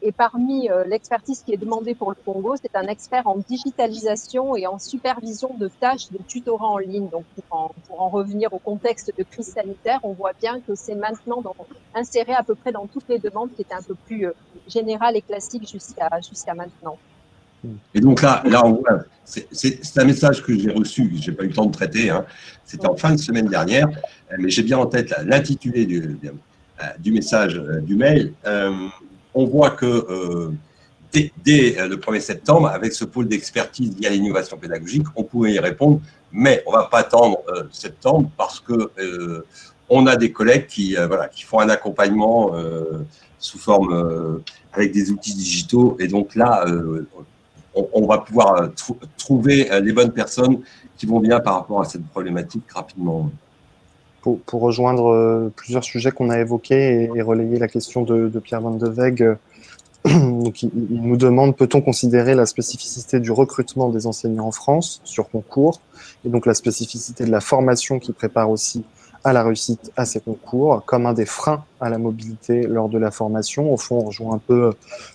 Et parmi l'expertise qui est demandée pour le Congo, c'est un expert en digitalisation et en supervision de tâches de tutorat en ligne. Donc, pour en revenir au contexte de crise sanitaire, on voit bien que c'est maintenant inséré à peu près dans toutes les demandes qui étaient un peu plus générales et classiques jusqu'à maintenant. Et donc là on voit, c'est un message que j'ai reçu, je n'ai pas eu le temps de traiter, hein. C'était en fin de semaine dernière, mais j'ai bien en tête l'intitulé du message, du mail. On voit que dès le 1er septembre, avec ce pôle d'expertise lié à l'innovation pédagogique, on pouvait y répondre, mais on ne va pas attendre septembre parce que on a des collègues qui font un accompagnement sous forme avec des outils digitaux, et donc là, on va pouvoir trouver les bonnes personnes qui vont bien par rapport à cette problématique rapidement. Pour rejoindre plusieurs sujets qu'on a évoqués et relayer la question de Pierre Van de Weg, donc il nous demande, peut-on considérer la spécificité du recrutement des enseignants en France sur concours, et donc la spécificité de la formation qui prépare aussi à la réussite à ces concours, comme un des freins à la mobilité lors de la formation? Au fond, on rejoint un peu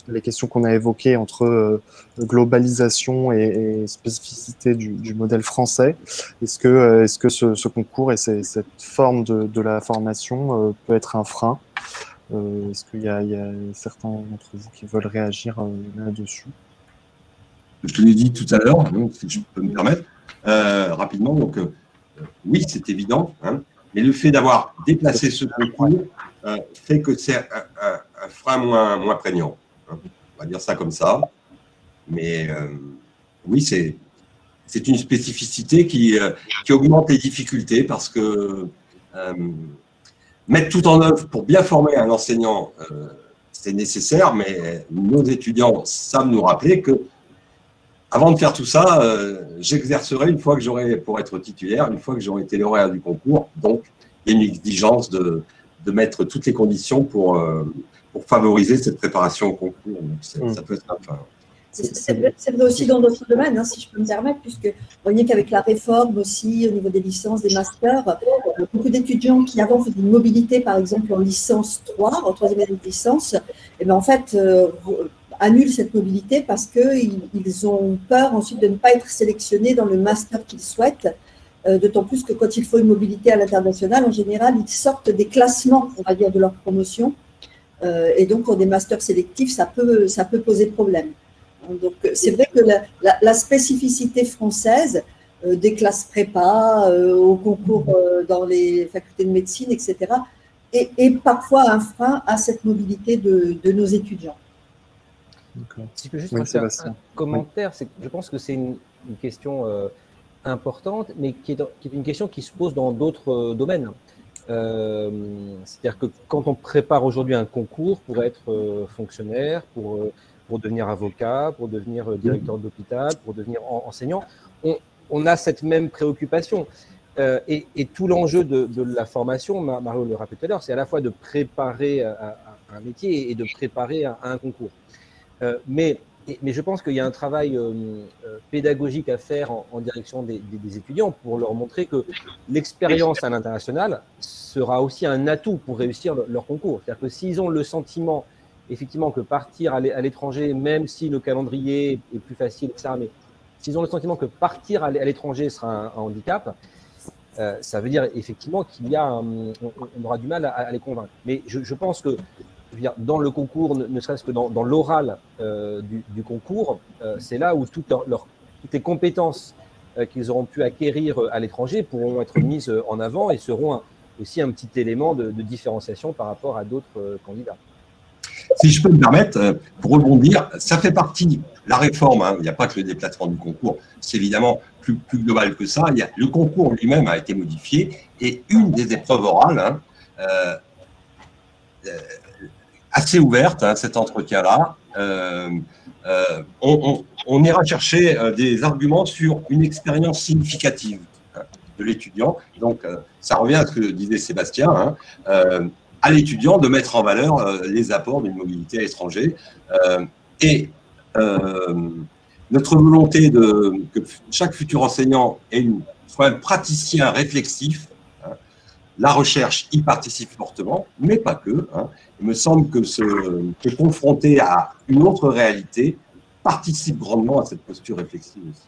les questions qu'on a évoquées entre globalisation et spécificité du modèle français. Est-ce que ce concours et cette forme de la formation peut être un frein? Est-ce qu'il y a certains d'entre vous qui veulent réagir là-dessus? Je te l'ai dit tout à l'heure, si je peux me permettre, rapidement. Donc, oui, c'est évident, hein. Mais le fait d'avoir déplacé ce concours fait que c'est un frein moins prégnant. Hein. On va dire ça comme ça. Mais oui, c'est une spécificité qui augmente les difficultés parce que mettre tout en œuvre pour bien former un enseignant, c'est nécessaire, mais nos étudiants savent nous rappeler que avant de faire tout ça, j'exercerai une fois que j'aurai, pour être titulaire, une fois que j'aurai été lauréat du concours. Donc, il y a une exigence de mettre toutes les conditions pour favoriser cette préparation au concours. Donc, ça peut être enfin, c'est vrai aussi dans d'autres domaines, hein, si je peux me permettre, puisque vous voyez qu'avec la réforme aussi, au niveau des licences, des masters, beaucoup d'étudiants qui avant faisaient une mobilité, par exemple, en licence 3, en troisième année de licence, et bien en fait, annulent cette mobilité parce qu'ils ont peur ensuite de ne pas être sélectionnés dans le master qu'ils souhaitent, d'autant plus que quand il faut une mobilité à l'international, en général, ils sortent des classements, on va dire, de leur promotion, et donc pour des masters sélectifs, ça peut poser problème. Donc c'est vrai que la spécificité française des classes prépa, au concours dans les facultés de médecine, etc. Et parfois un frein à cette mobilité de nos étudiants. Si je peux juste rajouter un commentaire, c'est que je pense que c'est une question importante, mais qui est une question qui se pose dans d'autres domaines. C'est-à-dire que quand on prépare aujourd'hui un concours pour être fonctionnaire, pour devenir avocat, pour devenir directeur d'hôpital, pour devenir enseignant, on a cette même préoccupation. Et tout l'enjeu de la formation, Mario le rappelait tout à l'heure, c'est à la fois de préparer à un métier et de préparer à un concours. Mais je pense qu'il y a un travail pédagogique à faire en direction des étudiants pour leur montrer que l'expérience à l'international sera aussi un atout pour réussir leur concours. C'est-à-dire que s'ils ont le sentiment, effectivement, que partir à l'étranger, même si le calendrier est plus facile, etc., mais s'ils ont le sentiment que partir à l'étranger sera un handicap, ça veut dire effectivement on aura du mal à les convaincre. Mais je pense que dans le concours, ne serait-ce que dans l'oral du concours, c'est là où toutes les compétences qu'ils auront pu acquérir à l'étranger pourront être mises en avant et seront aussi un petit élément de différenciation par rapport à d'autres candidats. Si je peux me permettre, pour rebondir, ça fait partie, la réforme, il n'y a pas que le déplacement du concours, c'est évidemment plus global que ça. Le concours lui-même a été modifié et une des épreuves orales, assez ouverte, cet entretien-là, on ira chercher des arguments sur une expérience significative de l'étudiant. Donc, ça revient à ce que disait Sébastien, à l'étudiant de mettre en valeur les apports d'une mobilité à l'étranger. Et notre volonté que chaque futur enseignant soit un praticien réflexif, la recherche y participe fortement, mais pas que. Il me semble que se confronter à une autre réalité participe grandement à cette posture réflexive aussi.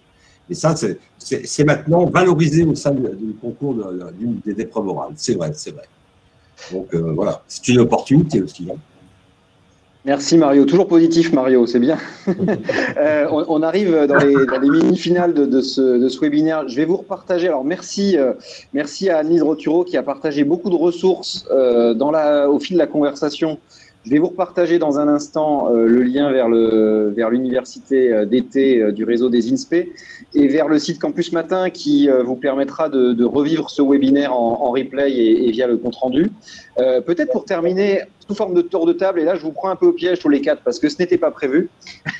Et ça, c'est maintenant valorisé au sein du concours d'une des épreuves orales. C'est vrai, c'est vrai. Donc voilà, c'est une opportunité aussi. Merci Mario, toujours positif Mario, c'est bien. On arrive dans les mini-finales de ce webinaire. Je vais vous repartager. Alors merci à Anne-Lise Roturo qui a partagé beaucoup de ressources au fil de la conversation. Je vais vous repartager dans un instant le lien vers l'université d'été du réseau des INSPE et vers le site Campus Matin qui vous permettra de revivre ce webinaire en replay et via le compte-rendu. Peut-être pour terminer, sous forme de tour de table, et là je vous prends un peu au piège tous les quatre parce que ce n'était pas prévu.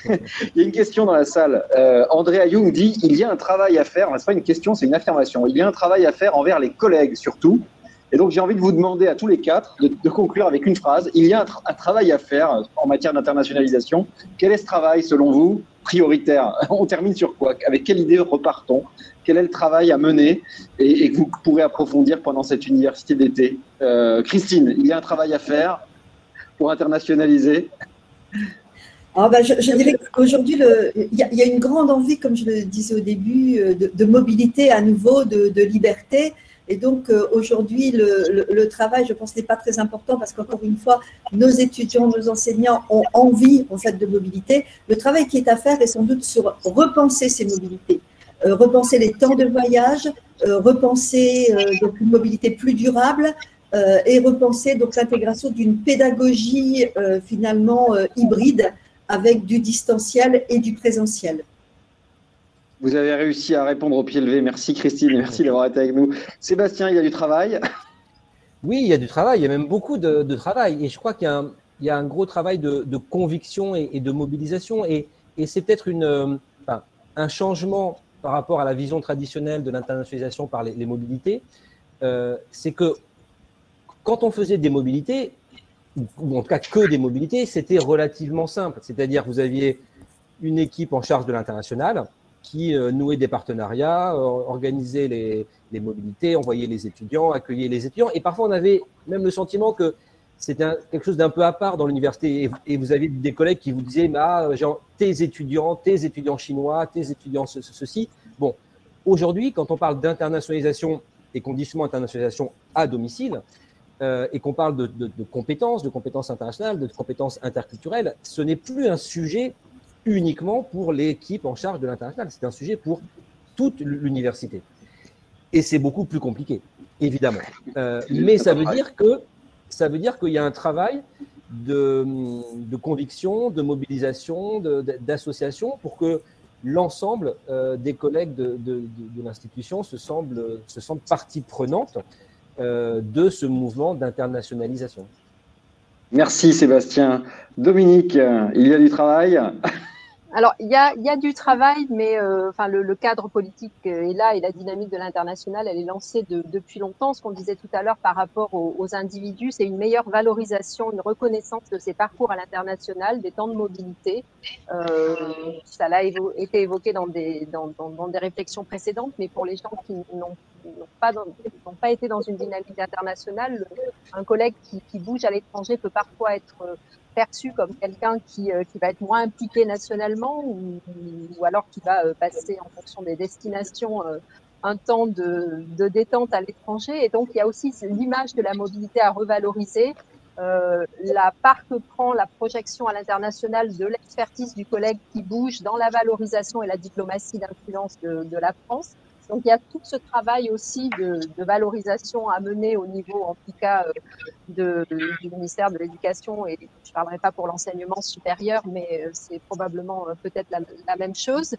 Il y a une question dans la salle. Andrea Young dit « Il y a un travail à faire », ce n'est pas une question, c'est une affirmation, « Il y a un travail à faire envers les collègues surtout ». Et donc, j'ai envie de vous demander à tous les quatre de conclure avec une phrase. Il y a un travail à faire en matière d'internationalisation. Quel est ce travail, selon vous, prioritaire? On termine sur quoi? Avec quelle idée repartons? Quel est le travail à mener et que vous pourrez approfondir pendant cette université d'été? Christine, il y a un travail à faire pour internationaliser? Je dirais qu'aujourd'hui, il y a une grande envie, comme je le disais au début, de mobilité à nouveau, de liberté. Et donc, aujourd'hui, le travail, je pense, n'est pas très important parce qu'encore une fois, nos étudiants, nos enseignants ont envie, en fait, de mobilité. Le travail qui est à faire est sans doute sur repenser ces mobilités, repenser les temps de voyage, repenser donc une mobilité plus durable et repenser donc l'intégration d'une pédagogie finalement hybride avec du distanciel et du présentiel. Vous avez réussi à répondre au pied levé. Merci Christine, merci d'avoir été avec nous. Sébastien, il y a du travail? Oui, il y a du travail, il y a même beaucoup de travail. Et je crois qu'il y a un gros travail de conviction et de mobilisation. Et c'est peut-être un changement par rapport à la vision traditionnelle de l'internationalisation par les mobilités. C'est que quand on faisait des mobilités, ou en tout cas que des mobilités, c'était relativement simple. C'est-à-dire que vous aviez une équipe en charge de l'international qui nouait des partenariats, organisait les mobilités, envoyait les étudiants, accueillait les étudiants. Et parfois, on avait même le sentiment que c'était quelque chose d'un peu à part dans l'université. Et vous aviez des collègues qui vous disaient genre, tes étudiants chinois, tes étudiants ceci. Bon, aujourd'hui, quand on parle d'internationalisation et conditionnement internationalisation à domicile, et qu'on parle de compétences internationales, de compétences interculturelles, ce n'est plus un sujet uniquement pour l'équipe en charge de l'international. C'est un sujet pour toute l'université. Et c'est beaucoup plus compliqué, évidemment. Mais ça veut dire qu'il y a un travail de conviction, de mobilisation, d'association pour que l'ensemble des collègues de l'institution se sentent partie prenante de ce mouvement d'internationalisation. Merci Sébastien. Dominique, il y a du travail? Alors, il y a du travail, mais enfin, le cadre politique est là et la dynamique de l'international, elle est lancée depuis longtemps. Ce qu'on disait tout à l'heure par rapport aux individus, c'est une meilleure valorisation, une reconnaissance de ces parcours à l'international, des temps de mobilité. Ça a été évoqué dans des réflexions précédentes, mais pour les gens qui n'ont pas été dans une dynamique internationale, un collègue qui bouge à l'étranger peut parfois être perçu comme quelqu'un qui va être moins impliqué nationalement ou alors qui va passer en fonction des destinations un temps de détente à l'étranger. Et donc, il y a aussi l'image de la mobilité à revaloriser, la part que prend la projection à l'international de l'expertise du collègue qui bouge dans la valorisation et la diplomatie d'influence de la France. Donc, il y a tout ce travail aussi de valorisation à mener au niveau, en tout cas, du ministère de l'Éducation. Et je ne parlerai pas pour l'enseignement supérieur, mais c'est probablement peut-être la même chose.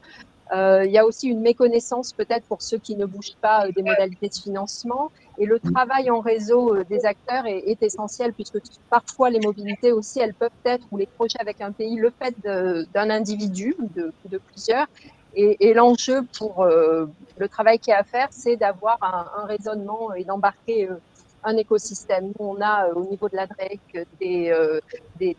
Il y a aussi une méconnaissance peut-être pour ceux qui ne bougent pas des modalités de financement. Et le travail en réseau des acteurs est essentiel puisque parfois les mobilités aussi, elles peuvent être, ou les projets avec un pays, le fait d'un individu ou de plusieurs. Et l'enjeu pour le travail qu'il y a à faire, c'est d'avoir un raisonnement et d'embarquer un écosystème. Nous, on a au niveau de la DREC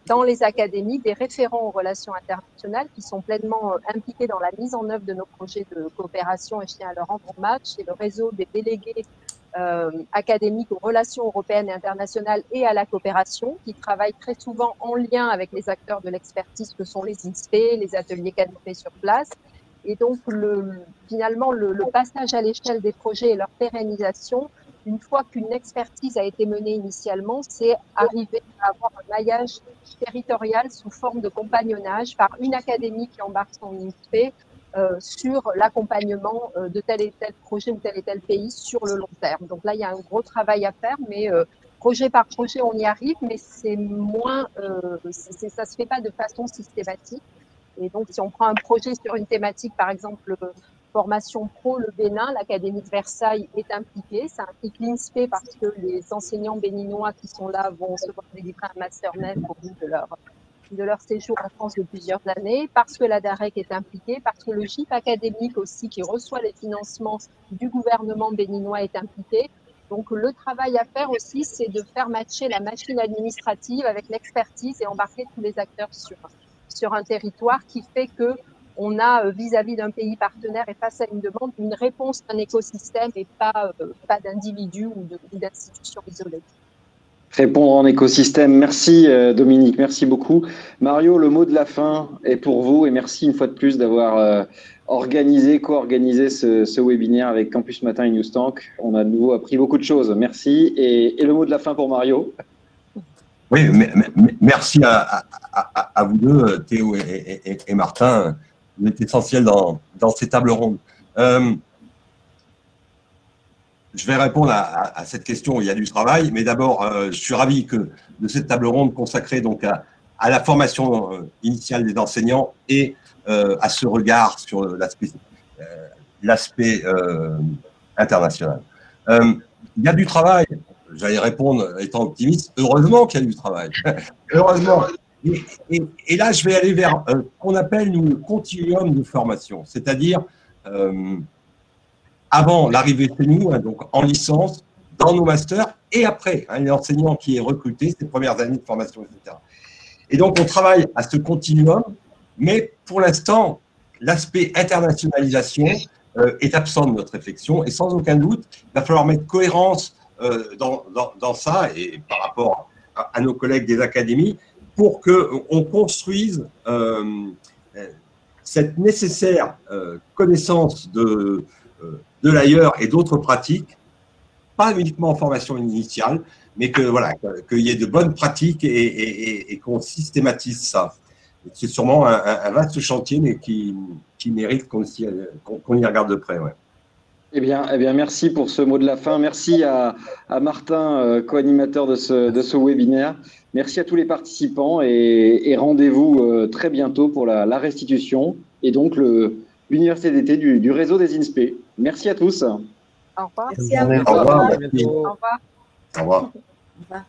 dans les académies des référents aux relations internationales qui sont pleinement impliqués dans la mise en œuvre de nos projets de coopération, et je tiens à leur rendre hommage. C'est le réseau des délégués académiques aux relations européennes et internationales et à la coopération, qui travaillent très souvent en lien avec les acteurs de l'expertise que sont les INSPE, les ateliers canopés sur place. Et donc, finalement, le passage à l'échelle des projets et leur pérennisation, une fois qu'une expertise a été menée initialement, c'est arriver à avoir un maillage territorial sous forme de compagnonnage par une académie qui embarque son INSPE sur l'accompagnement de tel et tel projet ou tel et tel pays sur le long terme. Donc là, il y a un gros travail à faire, mais projet par projet, on y arrive, mais c'est moins, ça se fait pas de façon systématique. Et donc, si on prend un projet sur une thématique, par exemple, formation pro, le Bénin, l'Académie de Versailles est impliquée. Ça implique l'INSPE parce que les enseignants béninois qui sont là vont se voir délivrer un master même au bout de leur séjour en France de plusieurs années, parce que la DAREC est impliquée, parce que le GIP académique aussi, qui reçoit les financements du gouvernement béninois, est impliqué. Donc, le travail à faire aussi, c'est de faire matcher la machine administrative avec l'expertise et embarquer tous les acteurs sur un territoire qui fait que on a vis-à-vis d'un pays partenaire et face à une demande, une réponse d'un écosystème et pas d'individus ou d'institutions isolées. Répondre en écosystème. Merci Dominique, merci beaucoup. Mario, le mot de la fin est pour vous et merci une fois de plus d'avoir co-organisé ce webinaire avec Campus Matin et Newstank. On a de nouveau appris beaucoup de choses. Merci. Et le mot de la fin pour Mario. Oui, merci à vous deux, Théo et Martin. Vous êtes essentiels dans ces tables rondes. Je vais répondre à cette question où il y a du travail, mais d'abord, je suis ravi de cette table ronde consacrée donc à la formation initiale des enseignants et à ce regard sur l'aspect international. Il y a du travail. J'allais répondre étant optimiste. Heureusement qu'il y a du travail. Heureusement. Et là, je vais aller vers ce qu'on appelle nous, le continuum de formation, c'est-à-dire avant l'arrivée chez nous, donc en licence, dans nos masters, et après, l'enseignant qui est recruté, ses premières années de formation, etc. Et donc, on travaille à ce continuum, mais pour l'instant, l'aspect internationalisation est absent de notre réflexion, et sans aucun doute, il va falloir mettre cohérence dans ça, et par rapport à nos collègues des académies, pour qu'on construise cette nécessaire connaissance de l'ailleurs et d'autres pratiques, pas uniquement en formation initiale, mais qu'il y ait de bonnes pratiques et qu'on systématise ça. C'est sûrement un vaste chantier, mais qui mérite qu'on y regarde de près. Ouais. Eh bien, merci pour ce mot de la fin. Merci à Martin, co-animateur de ce webinaire. Merci à tous les participants et rendez-vous très bientôt pour la restitution et donc l'université d'été du réseau des INSPE. Merci à tous. Au revoir. Merci à vous. Au revoir. À bientôt. Au revoir. Au revoir. Au revoir.